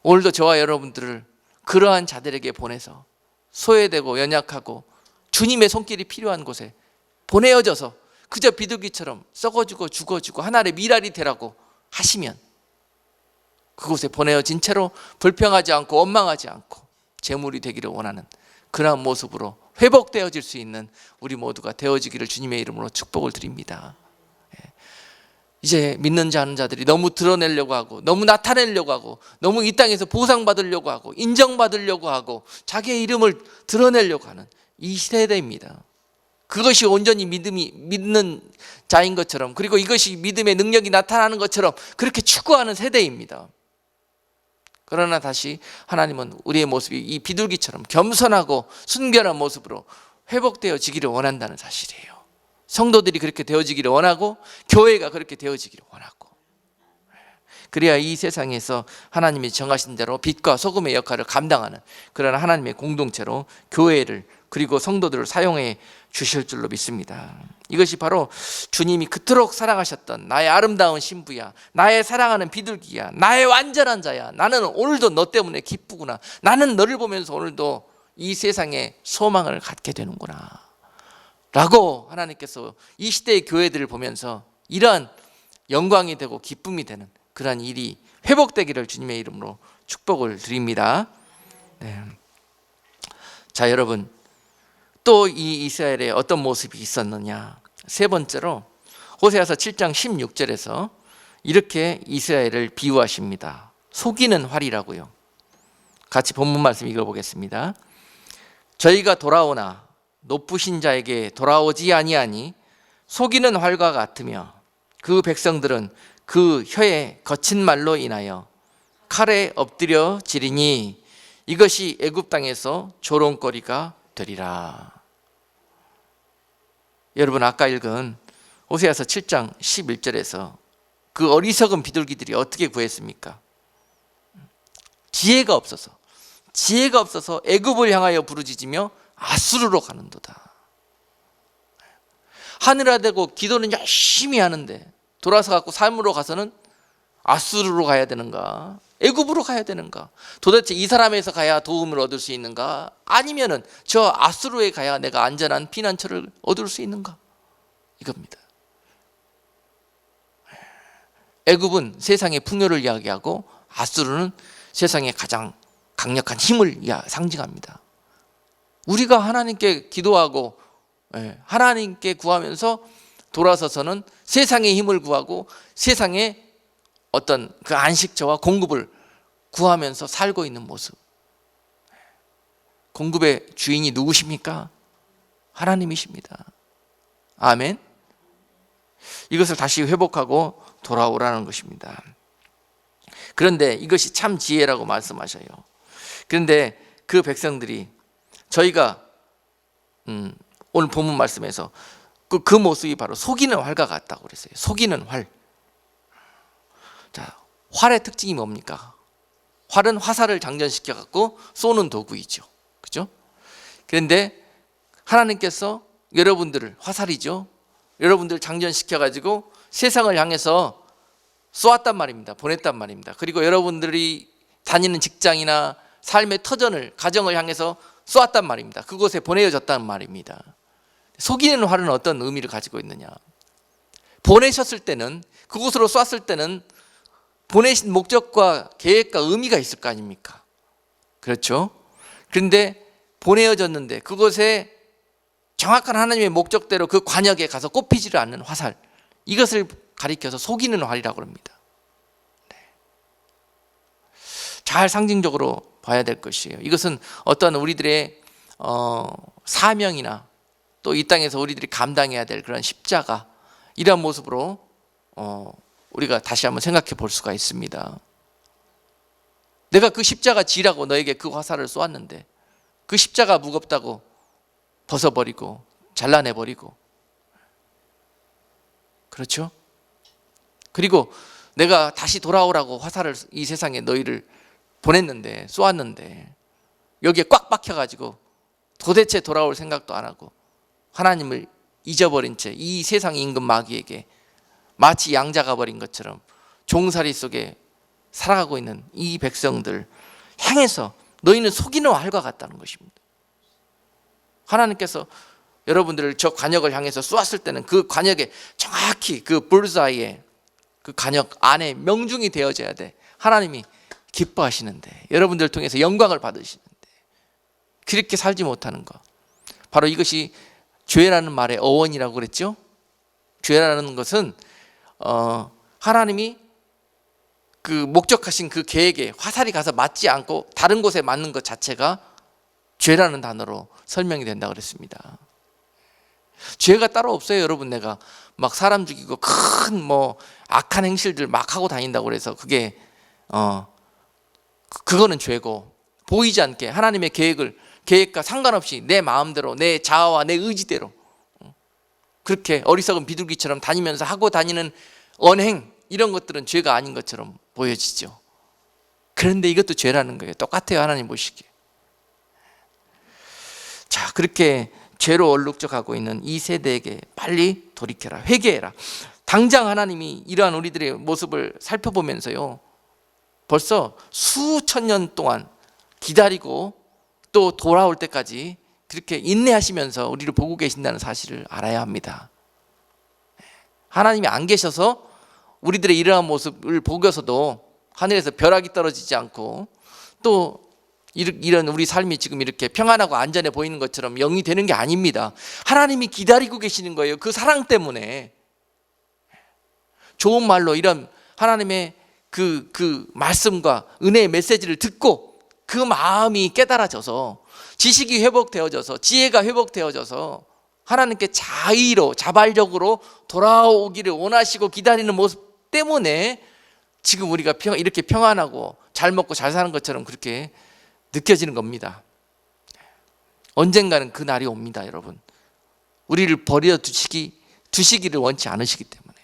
오늘도 저와 여러분들을 그러한 자들에게 보내서 소외되고 연약하고 주님의 손길이 필요한 곳에 보내어져서 그저 비둘기처럼 썩어주고 죽어주고 하나의 미랄이 되라고 하시면, 그곳에 보내어진 채로 불평하지 않고 원망하지 않고 제물이 되기를 원하는 그러한 모습으로 회복되어질 수 있는 우리 모두가 되어지기를 주님의 이름으로 축복을 드립니다. 이제 믿는 자 하는 자들이 너무 드러내려고 하고 너무 나타내려고 하고 너무 이 땅에서 보상받으려고 하고 인정받으려고 하고 자기의 이름을 드러내려고 하는 이 세대입니다. 그것이 온전히 믿는 자인 것처럼, 그리고 이것이 믿음의 능력이 나타나는 것처럼 그렇게 추구하는 세대입니다. 그러나 다시 하나님은 우리의 모습이 이 비둘기처럼 겸손하고 순결한 모습으로 회복되어지기를 원한다는 사실이에요. 성도들이 그렇게 되어지기를 원하고 교회가 그렇게 되어지기를 원하고, 그래야 이 세상에서 하나님이 정하신 대로 빛과 소금의 역할을 감당하는 그런 하나님의 공동체로 교회를 그리고 성도들을 사용해 주실 줄로 믿습니다. 이것이 바로 주님이 그토록 사랑하셨던 나의 아름다운 신부야, 나의 사랑하는 비둘기야, 나의 완전한 자야, 나는 오늘도 너 때문에 기쁘구나, 나는 너를 보면서 오늘도 이 세상에 소망을 갖게 되는구나 라고 하나님께서 이 시대의 교회들을 보면서 이러한 영광이 되고 기쁨이 되는 그러한 일이 회복되기를 주님의 이름으로 축복을 드립니다. 네. 자, 여러분, 또 이 이스라엘에 어떤 모습이 있었느냐. 세 번째로 호세아서 7장 16절에서 이렇게 이스라엘을 비유하십니다. 속이는 활이라고요. 같이 본문 말씀 읽어보겠습니다. 저희가 돌아오나 높으신 자에게 돌아오지 아니하니 속이는 활과 같으며 그 백성들은 그 혀의 거친 말로 인하여 칼에 엎드려 지리니 이것이 애굽 땅에서 조롱거리가 되리라. 여러분, 아까 읽은 호세아서 7장 11절에서 그 어리석은 비둘기들이 어떻게 구했습니까? 지혜가 없어서 애굽을 향하여 부르짖으며 아수르로 가는도다. 하늘아되고 기도는 열심히 하는데 돌아서 갖고 삶으로 가서는 아수르로 가야 되는가, 애굽으로 가야 되는가, 도대체 이 사람에서 가야 도움을 얻을 수 있는가, 아니면은 저 아수르에 가야 내가 안전한 피난처를 얻을 수 있는가, 이겁니다. 애굽은 세상의 풍요를 이야기하고 아수르는 세상의 가장 강력한 힘을 상징합니다. 우리가 하나님께 기도하고 하나님께 구하면서 돌아서서는 세상의 힘을 구하고 세상의 어떤 그 안식처와 공급을 구하면서 살고 있는 모습. 공급의 주인이 누구십니까? 하나님이십니다. 아멘. 이것을 다시 회복하고 돌아오라는 것입니다. 그런데 이것이 참 지혜라고 말씀하셔요. 그런데 그 백성들이 저희가 오늘 본문 말씀에서 그 모습이 바로 속이는 활과 같다고 그랬어요. 속이는 활. 자, 활의 특징이 뭡니까? 활은 화살을 장전시켜 갖고 쏘는 도구이죠. 그죠? 그런데 하나님께서 여러분들을, 화살이죠, 여러분들 장전시켜 가지고 세상을 향해서 쏘았단 말입니다. 보냈단 말입니다. 그리고 여러분들이 다니는 직장이나 삶의 터전을, 가정을 향해서 쏘았단 말입니다. 그곳에 보내어졌단 말입니다. 속이는 활은 어떤 의미를 가지고 있느냐? 보내셨을 때는, 그곳으로 쏘았을 때는 보내신 목적과 계획과 의미가 있을 거 아닙니까? 그렇죠? 그런데 보내어졌는데 그곳에 정확한 하나님의 목적대로 그 관역에 가서 꼽히지를 않는 화살, 이것을 가리켜서 속이는 활이라고 합니다. 네. 잘 상징적으로 봐야 될 것이에요. 이것은 어떤 우리들의 사명이나 또 이 땅에서 우리들이 감당해야 될 그런 십자가, 이런 모습으로 우리가 다시 한번 생각해 볼 수가 있습니다. 내가 그 십자가 지라고 너에게 그 화살을 쏘았는데 그 십자가 무겁다고 벗어버리고 잘라내버리고, 그렇죠? 그리고 내가 다시 돌아오라고 화살을 이 세상에 너희를 보냈는데, 쏘았는데 여기에 꽉 박혀가지고 도대체 돌아올 생각도 안 하고 하나님을 잊어버린 채 이 세상 임금 마귀에게 마치 양자가 버린 것처럼 종살이 속에 살아가고 있는 이 백성들 향해서 너희는 속이는 활과 같다는 것입니다. 하나님께서 여러분들을 저 관역을 향해서 쏘았을 때는 그 관역에 정확히 그 불사이에 그 관역 안에 명중이 되어져야 돼. 하나님이 기뻐하시는데, 여러분들을 통해서 영광을 받으시는데 그렇게 살지 못하는 것, 바로 이것이 죄라는 말의 어원이라고 그랬죠. 죄라는 것은 하나님이 그 목적하신 그 계획에 화살이 가서 맞지 않고 다른 곳에 맞는 것 자체가 죄라는 단어로 설명이 된다고 그랬습니다. 죄가 따로 없어요. 여러분, 내가 막 사람 죽이고 큰 뭐 악한 행실들 막 하고 다닌다고 그래서 그게 그거는 죄고, 보이지 않게 하나님의 계획과 상관없이 내 마음대로, 내 자아와 내 의지대로 그렇게 어리석은 비둘기처럼 다니면서 하고 다니는 언행, 이런 것들은 죄가 아닌 것처럼 보여지죠. 그런데 이것도 죄라는 거예요. 똑같아요, 하나님 보시기에. 자, 그렇게 죄로 얼룩져가고 있는 이 세대에게 빨리 돌이켜라, 회개해라. 당장 하나님이 이러한 우리들의 모습을 살펴보면서요, 벌써 수천 년 동안 기다리고 또 돌아올 때까지 그렇게 인내하시면서 우리를 보고 계신다는 사실을 알아야 합니다. 하나님이 안 계셔서 우리들의 이러한 모습을 보고서도 하늘에서 벼락이 떨어지지 않고 또 이런 우리 삶이 지금 이렇게 평안하고 안전해 보이는 것처럼 영이 되는 게 아닙니다. 하나님이 기다리고 계시는 거예요. 그 사랑 때문에. 좋은 말로 이런 하나님의 그 말씀과 은혜의 메시지를 듣고 그 마음이 깨달아져서 지식이 회복되어져서 지혜가 회복되어져서 하나님께 자발적으로 돌아오기를 원하시고 기다리는 모습 때문에 지금 우리가 이렇게 평안하고 잘 먹고 잘 사는 것처럼 그렇게 느껴지는 겁니다. 언젠가는 그 날이 옵니다, 여러분. 우리를 버려 두시기를 원치 않으시기 때문에.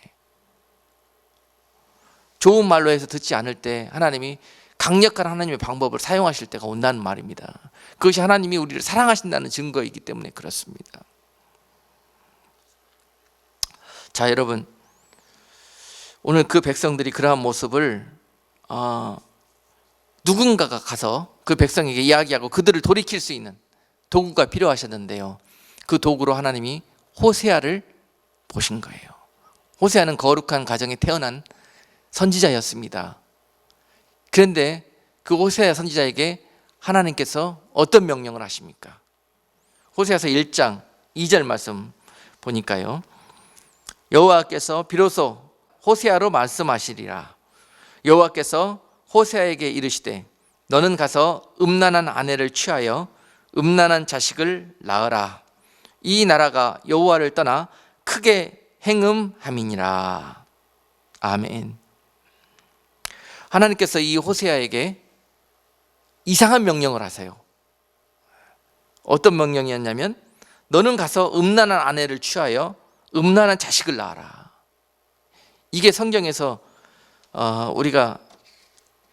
좋은 말로 해서 듣지 않을 때 하나님이 강력한 하나님의 방법을 사용하실 때가 온다는 말입니다. 그것이 하나님이 우리를 사랑하신다는 증거이기 때문에 그렇습니다. 자, 여러분, 오늘 그 백성들이 그러한 모습을 누군가가 가서 그 백성에게 이야기하고 그들을 돌이킬 수 있는 도구가 필요하셨는데요, 그 도구로 하나님이 호세아를 보신 거예요. 호세아는 거룩한 가정에 태어난 선지자였습니다. 그런데 그 호세아 선지자에게 하나님께서 어떤 명령을 하십니까? 호세아서 1장 2절 말씀 보니까요, 여호와께서 비로소 호세아로 말씀하시리라. 여호와께서 호세아에게 이르시되 너는 가서 음란한 아내를 취하여 음란한 자식을 낳으라. 이 나라가 여호와를 떠나 크게 행음함이니라. 아멘. 하나님께서 이 호세아에게 이상한 명령을 하세요. 어떤 명령이었냐면 너는 가서 음란한 아내를 취하여 음란한 자식을 낳아라. 이게 성경에서 우리가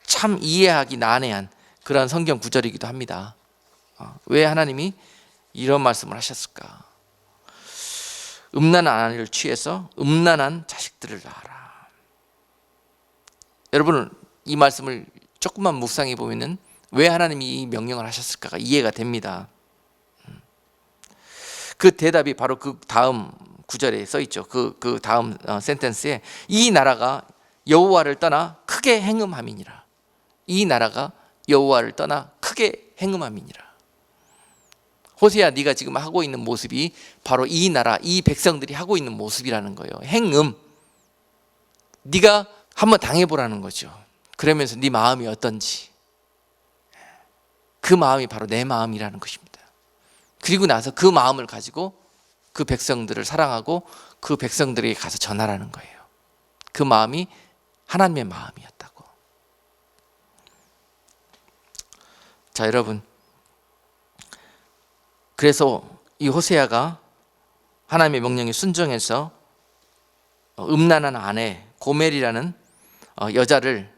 참 이해하기 난해한 그런 성경 구절이기도 합니다. 왜 하나님이 이런 말씀을 하셨을까? 음란한 아내를 취해서 음란한 자식들을 낳아라. 여러분, 이 말씀을 조금만 묵상해 보면은 왜 하나님이 이 명령을 하셨을까가 이해가 됩니다. 그 대답이 바로 그 다음 구절에 써 있죠. 그 다음 센텐스에 이 나라가 여호와를 떠나 크게 행음함이니라. 이 나라가 여호와를 떠나 크게 행음함이니라. 호세야, 네가 지금 하고 있는 모습이 바로 이 나라, 이 백성들이 하고 있는 모습이라는 거예요. 행음. 네가 한번 당해보라는 거죠. 그러면서 네 마음이 어떤지, 그 마음이 바로 내 마음이라는 것입니다. 그리고 나서 그 마음을 가지고 그 백성들을 사랑하고 그 백성들에게 가서 전하라는 거예요. 그 마음이 하나님의 마음이었다고. 자, 여러분, 그래서 이 호세아가 하나님의 명령에 순종해서 음란한 아내 고멜이라는 여자를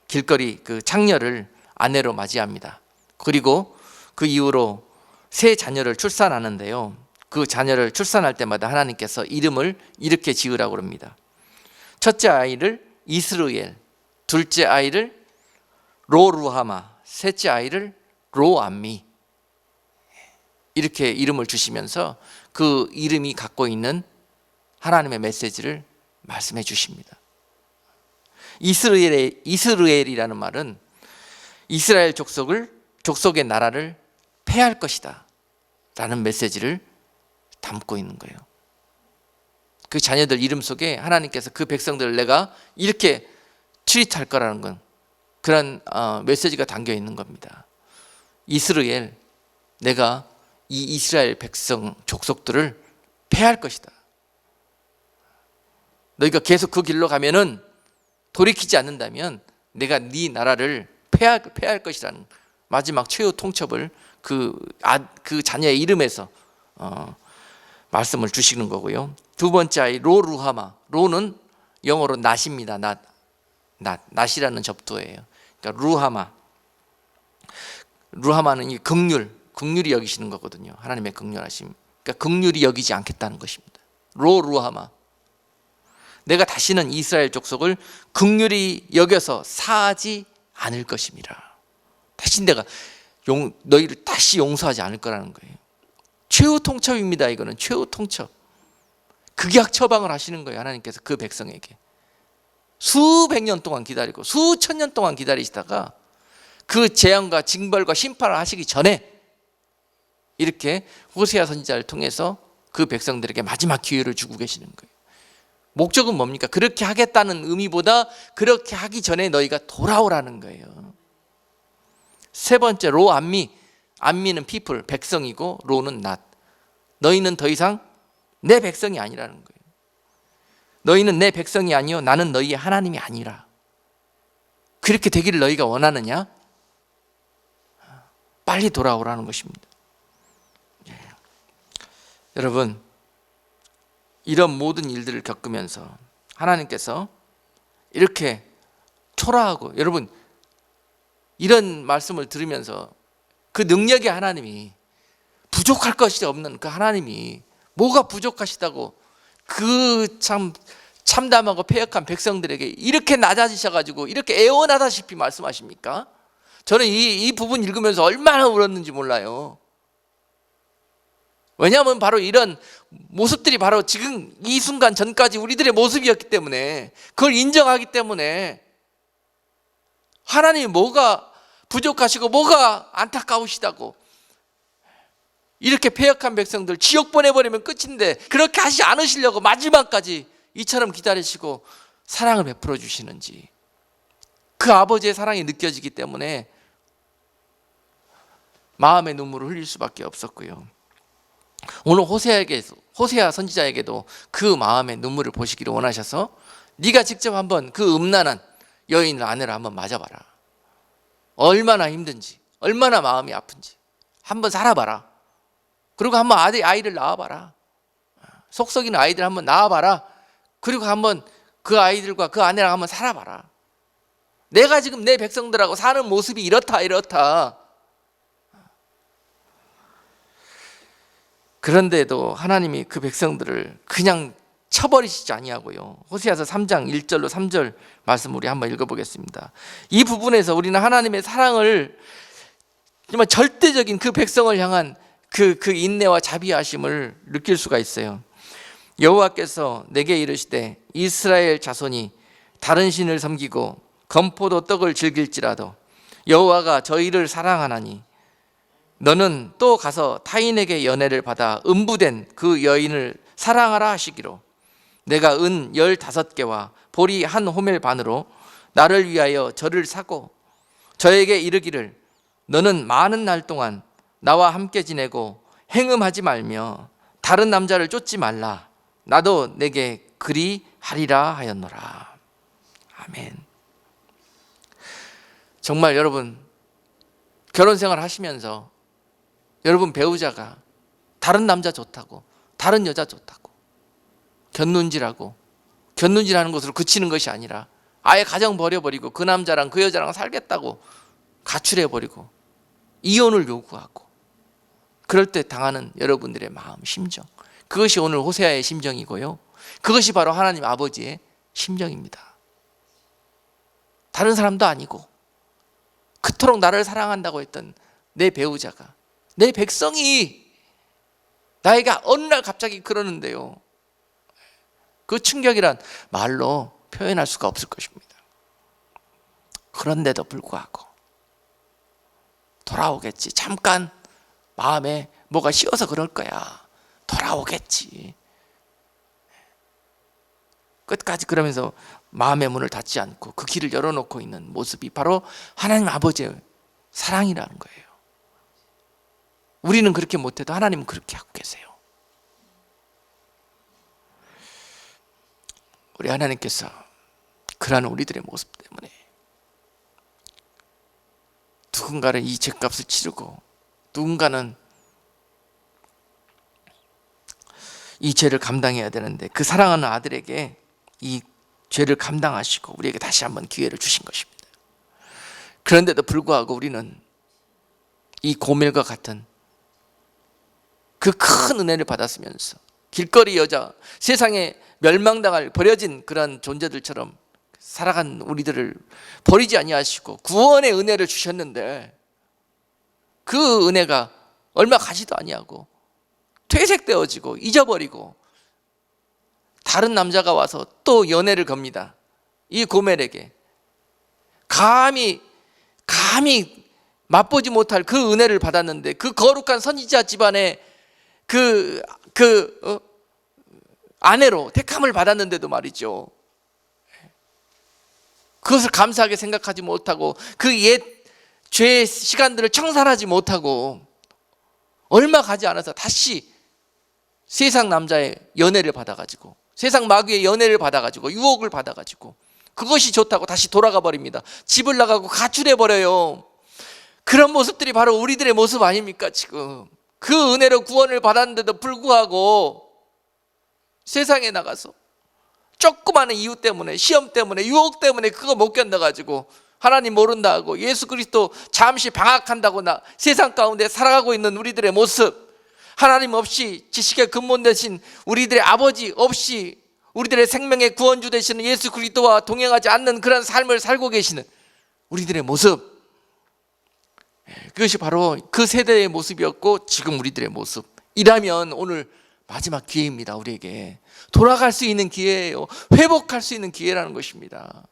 길거리 그 창녀를 아내로 맞이합니다. 그리고 그 이후로 세 자녀를 출산하는데요, 그 자녀를 출산할 때마다 하나님께서 이름을 이렇게 지으라고 합니다. 첫째 아이를 이스르엘, 둘째 아이를 로루하마, 셋째 아이를 로암미, 이렇게 이름을 주시면서 그 이름이 갖고 있는 하나님의 메시지를 말씀해 주십니다. 이스라엘이라는 말은 이스라엘 족속의 나라를 패할 것이다 라는 메시지를 담고 있는 거예요. 그 자녀들 이름 속에 하나님께서 그 백성들을 내가 이렇게 트리트할 거라는 건 그런 메시지가 담겨 있는 겁니다. 이스라엘, 내가 이 이스라엘 백성 족속들을 패할 것이다. 너희가 계속 그 길로 가면은, 돌이키지 않는다면 내가 네 나라를 패할 것이라는 마지막 최후 통첩을 그 자녀의 이름에서 말씀을 주시는 거고요. 두 번째 아이 로루하마, 로는 영어로 낫입니다. 낫이라는 접두예요. 그러니까 루하마는 이 긍휼이 여기시는 거거든요. 하나님의 긍휼하심. 그러니까 긍휼히 여기지 않겠다는 것입니다. 로루하마. 내가 다시는 이스라엘 족속을 긍휼히 여겨서 사하지 않을 것임이라. 다시 내가 너희를 다시 용서하지 않을 거라는 거예요. 최후 통첩입니다. 이거는 최후 통첩. 극약 처방을 하시는 거예요. 하나님께서 그 백성에게. 수백 년 동안 기다리고 수천 년 동안 기다리시다가 그 재앙과 징벌과 심판을 하시기 전에 이렇게 호세아 선지자를 통해서 그 백성들에게 마지막 기회를 주고 계시는 거예요. 목적은 뭡니까? 그렇게 하겠다는 의미보다 그렇게 하기 전에 너희가 돌아오라는 거예요. 세 번째, 로 안미. 안미는 people, 백성이고 로는 not. 너희는 더 이상 내 백성이 아니라는 거예요. 너희는 내 백성이 아니요 나는 너희의 하나님이 아니라. 그렇게 되기를 너희가 원하느냐? 빨리 돌아오라는 것입니다. 여러분, 이런 모든 일들을 겪으면서 하나님께서 이렇게 초라하고, 여러분 이런 말씀을 들으면서 그 능력의 하나님이, 부족할 것이 없는 그 하나님이 뭐가 부족하시다고 그 참담하고 패역한 백성들에게 이렇게 낮아지셔가지고 이렇게 애원하다시피 말씀하십니까? 저는 이 부분 읽으면서 얼마나 울었는지 몰라요. 왜냐하면 바로 이런 모습들이 바로 지금 이 순간 전까지 우리들의 모습이었기 때문에, 그걸 인정하기 때문에 하나님이 뭐가 부족하시고 뭐가 안타까우시다고 이렇게 패역한 백성들 지옥 보내버리면 끝인데 그렇게 하시지 않으시려고 마지막까지 이처럼 기다리시고 사랑을 베풀어 주시는지, 그 아버지의 사랑이 느껴지기 때문에 마음의 눈물을 흘릴 수밖에 없었고요. 오늘 호세아 선지자에게도 그 마음의 눈물을 보시기를 원하셔서 네가 직접 한번 그 음란한 여인을, 아내를 한번 맞아봐라. 얼마나 힘든지, 얼마나 마음이 아픈지 한번 살아봐라. 그리고 한번 아이를 낳아봐라. 속 썩이는 아이들 한번 낳아봐라. 그리고 한번 그 아이들과 그 아내랑 한번 살아봐라. 내가 지금 내 백성들하고 사는 모습이 이렇다. 그런데도 하나님이 그 백성들을 그냥 쳐버리시지 아니하고요. 호세아서 3장 1절로 3절 말씀 우리 한번 읽어보겠습니다. 이 부분에서 우리는 하나님의 사랑을, 정말 절대적인 그 백성을 향한 그 인내와 자비하심을 느낄 수가 있어요. 여호와께서 내게 이르시되 이스라엘 자손이 다른 신을 섬기고 건포도 떡을 즐길지라도 여호와가 저희를 사랑하나니 너는 또 가서 타인에게 연애를 받아 음부된 그 여인을 사랑하라 하시기로, 내가 은 15개와 보리 1호멜 반으로 나를 위하여 저를 사고 저에게 이르기를 너는 많은 날 동안 나와 함께 지내고 행음하지 말며 다른 남자를 쫓지 말라. 나도 내게 그리 하리라 하였노라. 아멘. 정말 여러분, 결혼 생활 하시면서 여러분 배우자가 다른 남자 좋다고, 다른 여자 좋다고 견눈질하는 것으로 그치는 것이 아니라 아예 가정 버려버리고 그 남자랑 그 여자랑 살겠다고 가출해버리고 이혼을 요구하고, 그럴 때 당하는 여러분들의 마음, 심정, 그것이 오늘 호세아의 심정이고요. 그것이 바로 하나님 아버지의 심정입니다. 다른 사람도 아니고 그토록 나를 사랑한다고 했던 내 배우자가, 내 백성이 나에게 어느 날 갑자기 그러는데요. 그 충격이란 말로 표현할 수가 없을 것입니다. 그런데도 불구하고 돌아오겠지. 잠깐 마음에 뭐가 씌어서 그럴 거야. 돌아오겠지. 끝까지 그러면서 마음의 문을 닫지 않고 그 길을 열어놓고 있는 모습이 바로 하나님 아버지의 사랑이라는 거예요. 우리는 그렇게 못해도 하나님은 그렇게 하고 계세요. 우리 하나님께서 그러한 우리들의 모습 때문에 누군가는 이 죗값을 치르고 누군가는 이 죄를 감당해야 되는데 그 사랑하는 아들에게 이 죄를 감당하시고 우리에게 다시 한번 기회를 주신 것입니다. 그런데도 불구하고 우리는 이 고멜과 같은 그 큰 은혜를 받았으면서 길거리 여자, 세상에 멸망당할 버려진 그런 존재들처럼 살아간 우리들을 버리지 아니하시고 구원의 은혜를 주셨는데 그 은혜가 얼마 가지도 아니하고 퇴색되어지고 잊어버리고 다른 남자가 와서 또 연애를 겁니다. 이 고멜에게 감히 맛보지 못할 그 은혜를 받았는데 그 거룩한 선지자 집안의 아내로 택함을 받았는데도 말이죠, 그것을 감사하게 생각하지 못하고 그 옛 죄의 시간들을 청산하지 못하고 얼마 가지 않아서 다시 세상 남자의 연애를 받아가지고 세상 마귀의 연애를 받아가지고 유혹을 받아가지고 그것이 좋다고 다시 돌아가 버립니다. 집을 나가고 가출해 버려요. 그런 모습들이 바로 우리들의 모습 아닙니까? 지금 그 은혜로 구원을 받았는데도 불구하고 세상에 나가서 조그마한 이유 때문에, 시험 때문에, 유혹 때문에 그거 못 견뎌가지고 하나님 모른다 하고 예수 그리스도 잠시 방학한다고 세상 가운데 살아가고 있는 우리들의 모습, 하나님 없이 지식의 근본 되신 우리들의 아버지 없이 우리들의 생명의 구원주 되시는 예수 그리스도와 동행하지 않는 그런 삶을 살고 계시는 우리들의 모습, 그것이 바로 그 세대의 모습이었고 지금 우리들의 모습이라면 오늘 마지막 기회입니다. 우리에게 돌아갈 수 있는 기회예요. 회복할 수 있는 기회라는 것입니다.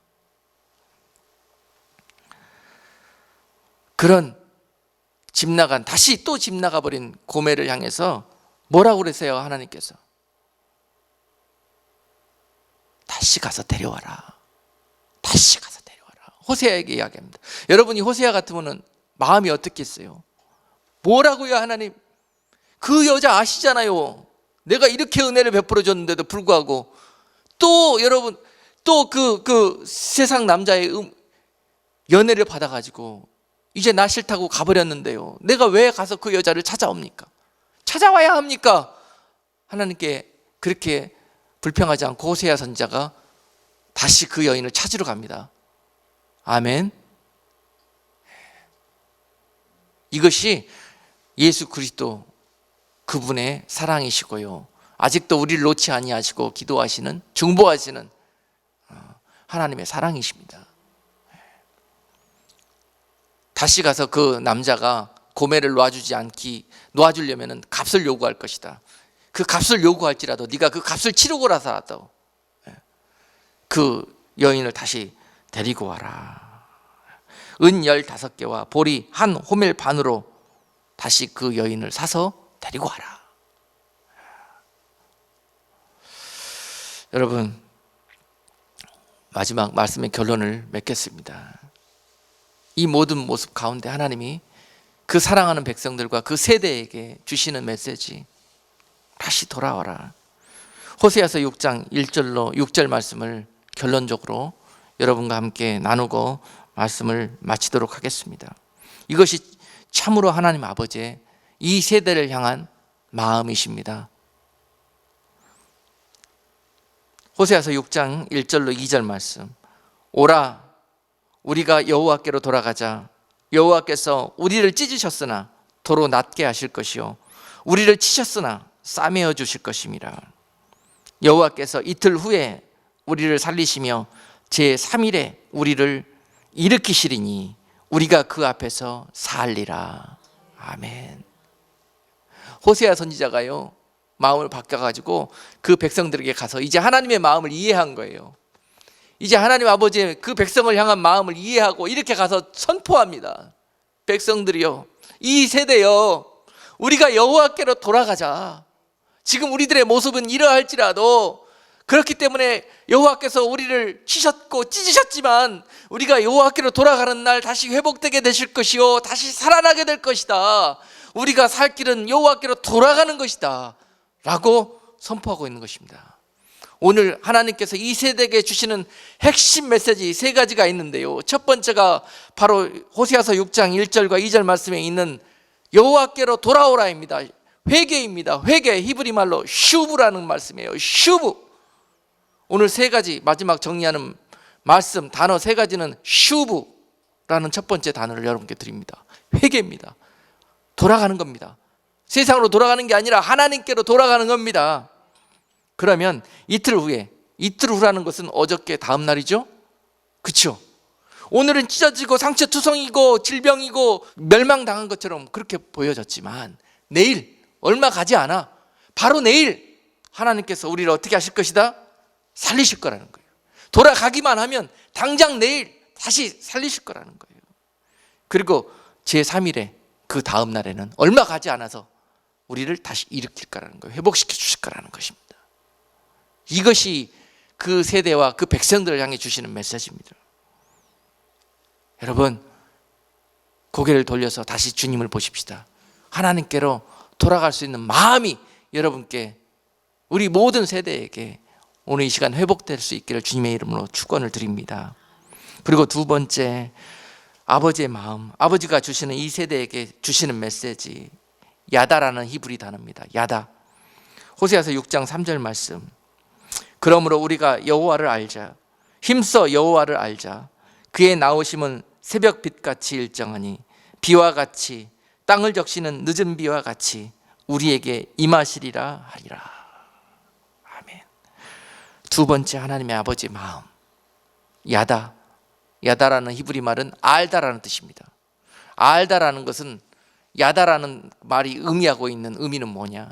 그런 다시 또 집 나가버린 고멜을 향해서 뭐라고 그러세요? 하나님께서 다시 가서 데려와라. 다시 가서 데려와라. 호세아에게 이야기합니다. 여러분이 호세아 같으면 마음이 어떻겠어요? 뭐라고요? 하나님, 그 여자 아시잖아요. 내가 이렇게 은혜를 베풀어 줬는데도 불구하고 또 여러분 또 그 세상 남자의 연애를 받아가지고 이제 나 싫다고 가버렸는데요, 내가 왜 가서 그 여자를 찾아옵니까? 찾아와야 합니까? 하나님께 그렇게 불평하지 않고 호세아 선지자가 다시 그 여인을 찾으러 갑니다. 아멘. 이것이 예수 그리스도 그분의 사랑이시고요, 아직도 우리를 놓지 아니하시고 기도하시는, 중보하시는 하나님의 사랑이십니다. 다시 가서 그 남자가 고멜을 놓아주려면 값을 요구할 것이다. 그 값을 요구할지라도 네가 그 값을 치르고라도 그 여인을 다시 데리고 와라. 은 15개와 보리 1호멜 반으로 다시 그 여인을 사서 데리고 와라. 여러분, 마지막 말씀의 결론을 맺겠습니다. 이 모든 모습 가운데 하나님이 그 사랑하는 백성들과 그 세대에게 주시는 메시지, 다시 돌아와라. 호세아서 6장 1절로 6절 말씀을 결론적으로 여러분과 함께 나누고 말씀을 마치도록 하겠습니다. 이것이 참으로 하나님 아버지의 이 세대를 향한 마음이십니다. 호세아서 6장 1절로 2절 말씀. 오라, 우리가 여호와께로 돌아가자. 여호와께서 우리를 찢으셨으나 도로 낫게 하실 것이요, 우리를 치셨으나 싸매어 주실 것임이라. 여호와께서 이틀 후에 우리를 살리시며 제3일에 우리를 일으키시리니 우리가 그 앞에서 살리라. 아멘. 호세아 선지자가요, 마음을 바꿔가지고 그 백성들에게 가서 이제 하나님의 마음을 이해한 거예요. 이제 하나님 아버지의 그 백성을 향한 마음을 이해하고 이렇게 가서 선포합니다. 백성들이요, 이 세대요, 우리가 여호와께로 돌아가자. 지금 우리들의 모습은 이러할지라도 그렇기 때문에 여호와께서 우리를 치셨고 찢으셨지만 우리가 여호와께로 돌아가는 날 다시 회복되게 되실 것이요, 다시 살아나게 될 것이다. 우리가 살 길은 여호와께로 돌아가는 것이다 라고 선포하고 있는 것입니다. 오늘 하나님께서 이 세대에게 주시는 핵심 메시지 3가지가 있는데요, 첫 번째가 바로 호세아서 6장 1절과 2절 말씀에 있는 여호와께로 돌아오라입니다. 회개입니다. 회개, 히브리 말로 슈브라는 말씀이에요. 슈브. 오늘 3가지 마지막 정리하는 말씀 단어 3가지는 슈브라는 첫 번째 단어를 여러분께 드립니다. 회개입니다. 돌아가는 겁니다. 세상으로 돌아가는 게 아니라 하나님께로 돌아가는 겁니다. 그러면 이틀 후라는 것은 어저께 다음 날이죠? 그렇죠? 오늘은 찢어지고 상처투성이고 질병이고 멸망당한 것처럼 그렇게 보여졌지만 내일, 얼마 가지 않아, 바로 내일 하나님께서 우리를 어떻게 하실 것이다? 살리실 거라는 거예요. 돌아가기만 하면 당장 내일 다시 살리실 거라는 거예요. 그리고 제3일에 그 다음 날에는 얼마 가지 않아서 우리를 다시 일으킬 거라는 거예요. 회복시켜 주실 거라는 것입니다. 이것이 그 세대와 그 백성들을 향해 주시는 메시지입니다. 여러분, 고개를 돌려서 다시 주님을 보십시다. 하나님께로 돌아갈 수 있는 마음이 여러분께, 우리 모든 세대에게 오늘 이 시간 회복될 수 있기를 주님의 이름으로 축원을 드립니다. 그리고 두 번째, 아버지의 마음, 아버지가 주시는 이 세대에게 주시는 메시지, 야다라는 히브리 단어입니다. 야다. 호세아서 6장 3절 말씀. 그러므로 우리가 여호와를 알자. 힘써 여호와를 알자. 그의 나오심은 새벽빛같이 일정하니 비와 같이, 땅을 적시는 늦은 비와 같이 우리에게 임하시리라 하리라. 아멘. 두 번째, 하나님의 아버지의 마음, 야다. 야다라는 히브리 말은 알다라는 뜻입니다. 알다라는 것은, 야다라는 말이 의미하고 있는 의미는 뭐냐?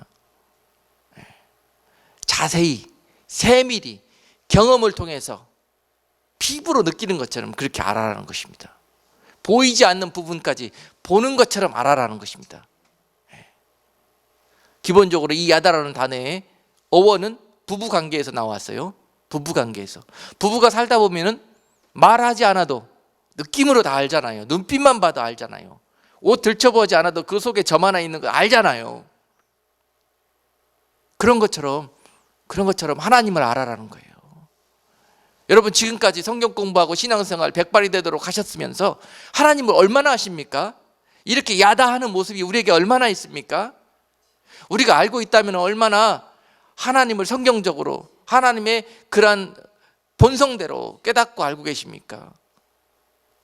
자세히, 세밀히 경험을 통해서 피부로 느끼는 것처럼 그렇게 알아라는 것입니다. 보이지 않는 부분까지 보는 것처럼 알아라는 것입니다. 기본적으로 이 야다라는 단어의 어원은 부부관계에서 나왔어요. 부부관계에서. 부부가 살다 보면은 말하지 않아도 느낌으로 다 알잖아요. 눈빛만 봐도 알잖아요. 옷 들춰보지 않아도 그 속에 점 하나 있는 거 알잖아요. 그런 것처럼 하나님을 알아라는 거예요. 여러분, 지금까지 성경 공부하고 신앙생활 백발이 되도록 하셨으면서 하나님을 얼마나 아십니까? 이렇게 야다하는 모습이 우리에게 얼마나 있습니까? 우리가 알고 있다면 얼마나 하나님을 성경적으로 하나님의 그러한 본성대로 깨닫고 알고 계십니까?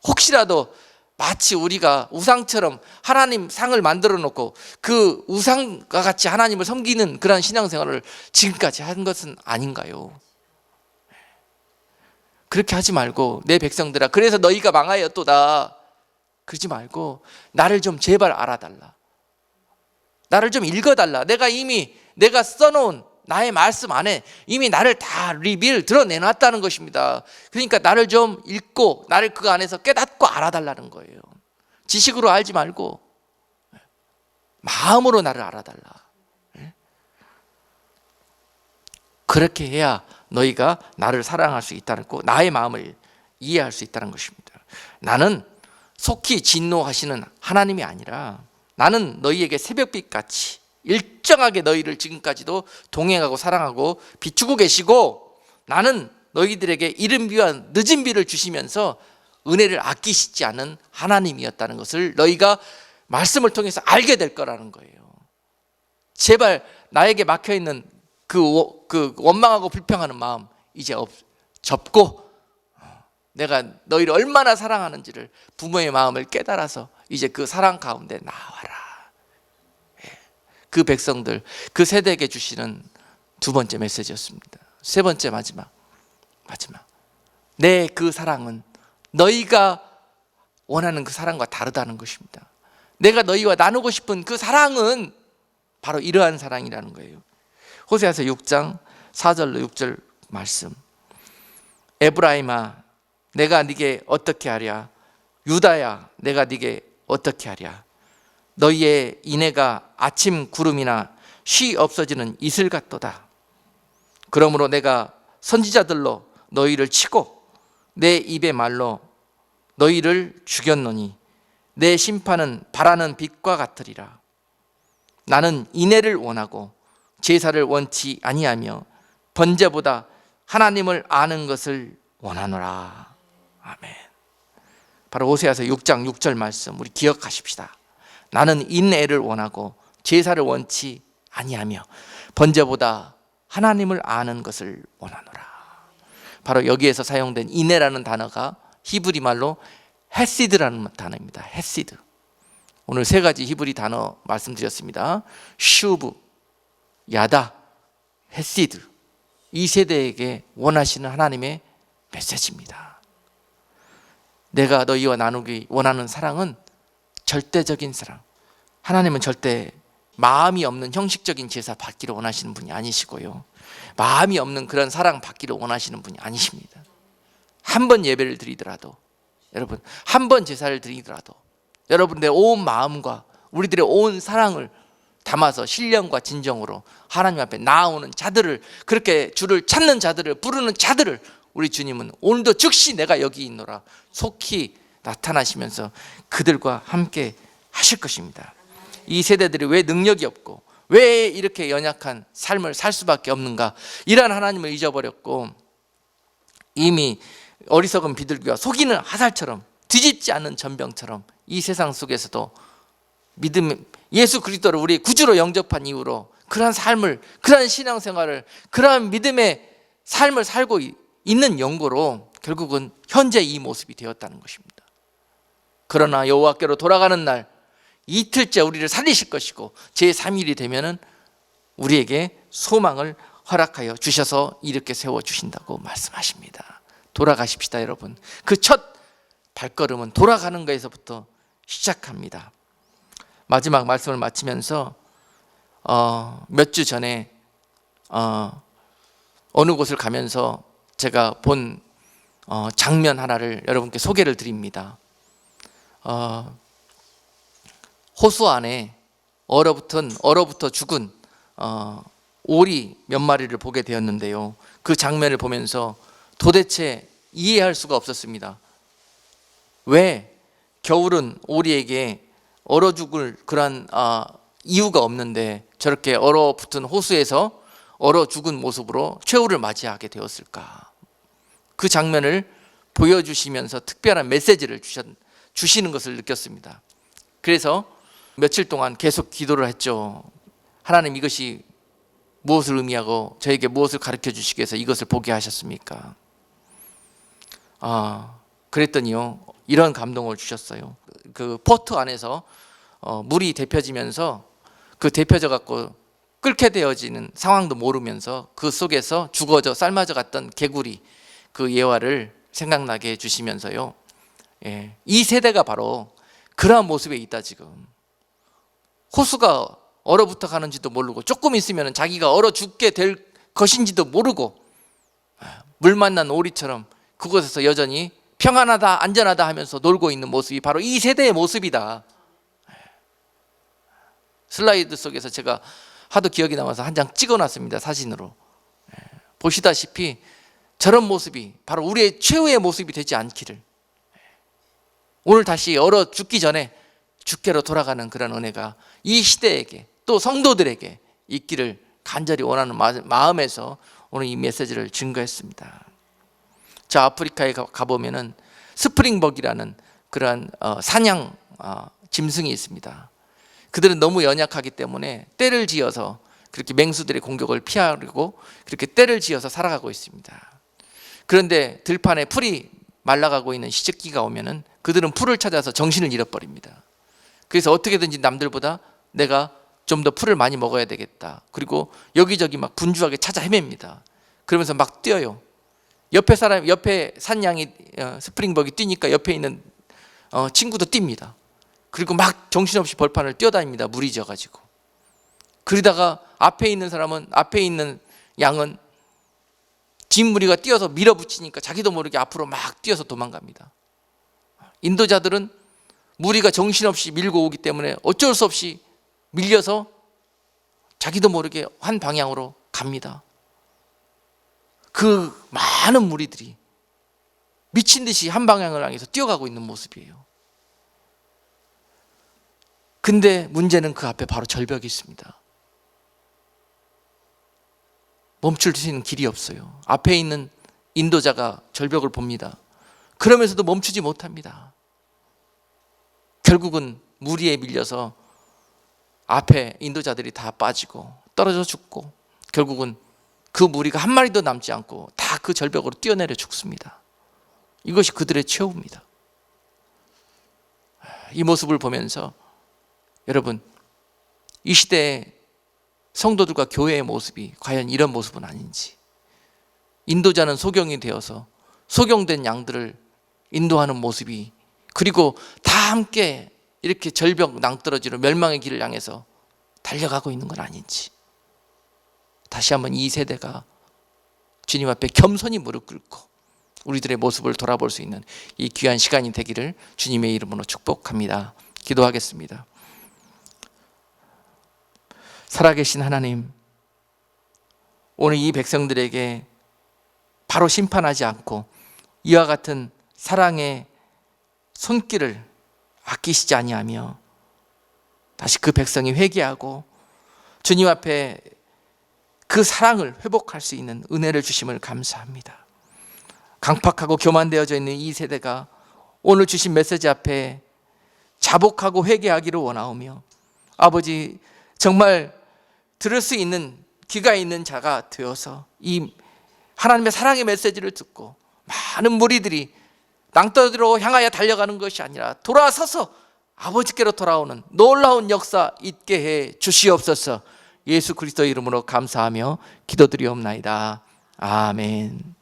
혹시라도 마치 우리가 우상처럼 하나님 상을 만들어 놓고 그 우상과 같이 하나님을 섬기는 그런 신앙생활을 지금까지 한 것은 아닌가요? 그렇게 하지 말고, 내 백성들아, 그래서 너희가 망하였도다, 그러지 말고 나를 좀 제발 알아달라, 나를 좀 읽어달라. 내가 써놓은 나의 말씀 안에 이미 나를 다 드러내놨다는 것입니다. 그러니까 나를 좀 읽고 나를 그 안에서 깨닫고 알아달라는 거예요. 지식으로 알지 말고 마음으로 나를 알아달라. 그렇게 해야 너희가 나를 사랑할 수 있다는 거, 나의 마음을 이해할 수 있다는 것입니다. 나는 속히 진노하시는 하나님이 아니라 나는 너희에게 새벽빛같이 일정하게 너희를 지금까지도 동행하고 사랑하고 비추고 계시고, 나는 너희들에게 이른 비와 늦은 비를 주시면서 은혜를 아끼시지 않은 하나님이었다는 것을 너희가 말씀을 통해서 알게 될 거라는 거예요. 제발 나에게 막혀있는 그 원망하고 불평하는 마음 이제 접고, 내가 너희를 얼마나 사랑하는지를, 부모의 마음을 깨달아서 이제 그 사랑 가운데 나와라. 그 백성들, 그 세대에게 주시는 두 번째 메시지였습니다. 세 번째, 마지막. 내 그 사랑은 너희가 원하는 그 사랑과 다르다는 것입니다. 내가 너희와 나누고 싶은 그 사랑은 바로 이러한 사랑이라는 거예요. 호세아서 6장 4절로 6절 말씀. 에브라임아, 내가 네게 어떻게 하랴? 유다야, 내가 네게 어떻게 하랴? 너희의 인애가 아침 구름이나 쉬 없어지는 이슬 같도다. 그러므로 내가 선지자들로 너희를 치고 내 입의 말로 너희를 죽였노니 내 심판은 바라는 빛과 같으리라. 나는 인애를 원하고 제사를 원치 아니하며 번제보다 하나님을 아는 것을 원하노라. 아멘. 바로 호세아서 6장 6절 말씀 우리 기억하십시다. 나는 인애를 원하고 제사를 원치 아니하며 번제보다 하나님을 아는 것을 원하노라. 바로 여기에서 사용된 인애라는 단어가 히브리 말로 헤시드라는 단어입니다. 헤시드. 오늘 세 가지 히브리 단어 말씀드렸습니다. 슈브, 야다, 헤시드. 이 세대에게 원하시는 하나님의 메시지입니다. 내가 너희와 나누기 원하는 사랑은 절대적인 사랑. 하나님은 절대 마음이 없는 형식적인 제사 받기를 원하시는 분이 아니시고요, 마음이 없는 그런 사랑 받기를 원하시는 분이 아니십니다. 한 번 예배를 드리더라도, 여러분 한 번 제사를 드리더라도 여러분들의 온 마음과 우리들의 온 사랑을 담아서 신령과 진정으로 하나님 앞에 나아오는 자들을, 그렇게 주를 찾는 자들을, 부르는 자들을 우리 주님은 오늘도 즉시 내가 여기 있노라 속히 나타나시면서 그들과 함께 하실 것입니다. 이 세대들이 왜 능력이 없고 왜 이렇게 연약한 삶을 살 수밖에 없는가? 이러한 하나님을 잊어버렸고 이미 어리석은 비둘기와 속이는 화살처럼, 뒤집지 않는 전병처럼 이 세상 속에서도 믿음, 예수 그리스도를 우리 구주로 영접한 이후로 그러한 삶을, 그러한 신앙생활을, 그러한 믿음의 삶을 살고 있는 연고로 결국은 현재 이 모습이 되었다는 것입니다. 그러나 여호와께로 돌아가는 날 이틀째 우리를 살리실 것이고 제3일이 되면은 우리에게 소망을 허락하여 주셔서 이렇게 세워주신다고 말씀하십니다. 돌아가십시다 여러분. 그 첫 발걸음은 돌아가는 것에서부터 시작합니다. 마지막 말씀을 마치면서 몇 주 전에 어느 곳을 가면서 제가 본 장면 하나를 여러분께 소개를 드립니다. 호수 안에 얼어붙어 죽은 오리 몇 마리를 보게 되었는데요, 그 장면을 보면서 도대체 이해할 수가 없었습니다. 왜 겨울은 오리에게 얼어 죽을 그런 이유가 없는데 저렇게 얼어붙은 호수에서 얼어 죽은 모습으로 최후를 맞이하게 되었을까? 그 장면을 보여주시면서 특별한 메시지를 주시는 것을 느꼈습니다. 그래서 며칠 동안 계속 기도를 했죠. 하나님, 이것이 무엇을 의미하고 저에게 무엇을 가르쳐 주시기 위해서 이것을 보게 하셨습니까? 그랬더니요, 이런 감동을 주셨어요. 그 포트 안에서 물이 데펴지면서 그 데펴져 갖고 끓게 되어지는 상황도 모르면서 그 속에서 죽어져 삶아져 갔던 개구리, 그 예화를 생각나게 해주시면서요, 이 세대가 바로 그러한 모습에 있다. 지금 호수가 얼어붙어 가는지도 모르고 조금 있으면 자기가 얼어 죽게 될 것인지도 모르고 물 만난 오리처럼 그곳에서 여전히 평안하다 안전하다 하면서 놀고 있는 모습이 바로 이 세대의 모습이다. 슬라이드 속에서 제가 하도 기억이 남아서 한 장 찍어놨습니다, 사진으로. 보시다시피 저런 모습이 바로 우리의 최후의 모습이 되지 않기를, 오늘 다시 얼어 죽기 전에 주께로 돌아가는 그런 은혜가 이 시대에게 또 성도들에게 있기를 간절히 원하는 마음에서 오늘 이 메시지를 증거했습니다. 저 아프리카에 가보면은 스프링벅이라는 그러한 사냥 짐승이 있습니다. 그들은 너무 연약하기 때문에 떼를 지어서 그렇게 맹수들의 공격을 피하려고 그렇게 떼를 지어서 살아가고 있습니다. 그런데 들판에 풀이 말라가고 있는 시적기가 오면은 그들은 풀을 찾아서 정신을 잃어버립니다. 그래서 어떻게든지 남들보다 내가 좀 더 풀을 많이 먹어야 되겠다. 그리고 여기저기 막 분주하게 찾아 헤맵니다. 그러면서 막 뛰어요. 옆에 산양이 스프링벅이 뛰니까 옆에 있는 친구도 뜁니다. 그리고 막 정신없이 벌판을 뛰어다닙니다. 물이 져가지고. 그러다가 앞에 있는 양은 뒷무리가 뛰어서 밀어붙이니까 자기도 모르게 앞으로 막 뛰어서 도망갑니다. 인도자들은 무리가 정신없이 밀고 오기 때문에 어쩔 수 없이 밀려서 자기도 모르게 한 방향으로 갑니다. 그 많은 무리들이 미친 듯이 한 방향을 향해서 뛰어가고 있는 모습이에요. 근데 문제는 그 앞에 바로 절벽이 있습니다. 멈출 수 있는 길이 없어요. 앞에 있는 인도자가 절벽을 봅니다. 그러면서도 멈추지 못합니다. 결국은 무리에 밀려서 앞에 인도자들이 다 빠지고 떨어져 죽고 결국은 그 무리가 한 마리도 남지 않고 다 그 절벽으로 뛰어내려 죽습니다. 이것이 그들의 최후입니다. 이 모습을 보면서 여러분, 이 시대에 성도들과 교회의 모습이 과연 이런 모습은 아닌지, 인도자는 소경이 되어서 소경된 양들을 인도하는 모습이, 그리고 다 함께 이렇게 절벽 낭떠러지로 멸망의 길을 향해서 달려가고 있는 건 아닌지, 다시 한번 이 세대가 주님 앞에 겸손히 무릎 꿇고 우리들의 모습을 돌아볼 수 있는 이 귀한 시간이 되기를 주님의 이름으로 축복합니다. 기도하겠습니다. 살아계신 하나님, 오늘 이 백성들에게 바로 심판하지 않고 이와 같은 사랑의 손길을 아끼시지 아니하며 다시 그 백성이 회개하고 주님 앞에 그 사랑을 회복할 수 있는 은혜를 주심을 감사합니다. 강팍하고 교만되어져 있는 이 세대가 오늘 주신 메시지 앞에 자복하고 회개하기를 원하오며, 아버지, 정말 들을 수 있는 귀가 있는 자가 되어서 이 하나님의 사랑의 메시지를 듣고 많은 무리들이 낭떠러지로 향하여 달려가는 것이 아니라 돌아서서 아버지께로 돌아오는 놀라운 역사 있게 해 주시옵소서. 예수 그리스도의 이름으로 감사하며 기도드리옵나이다. 아멘.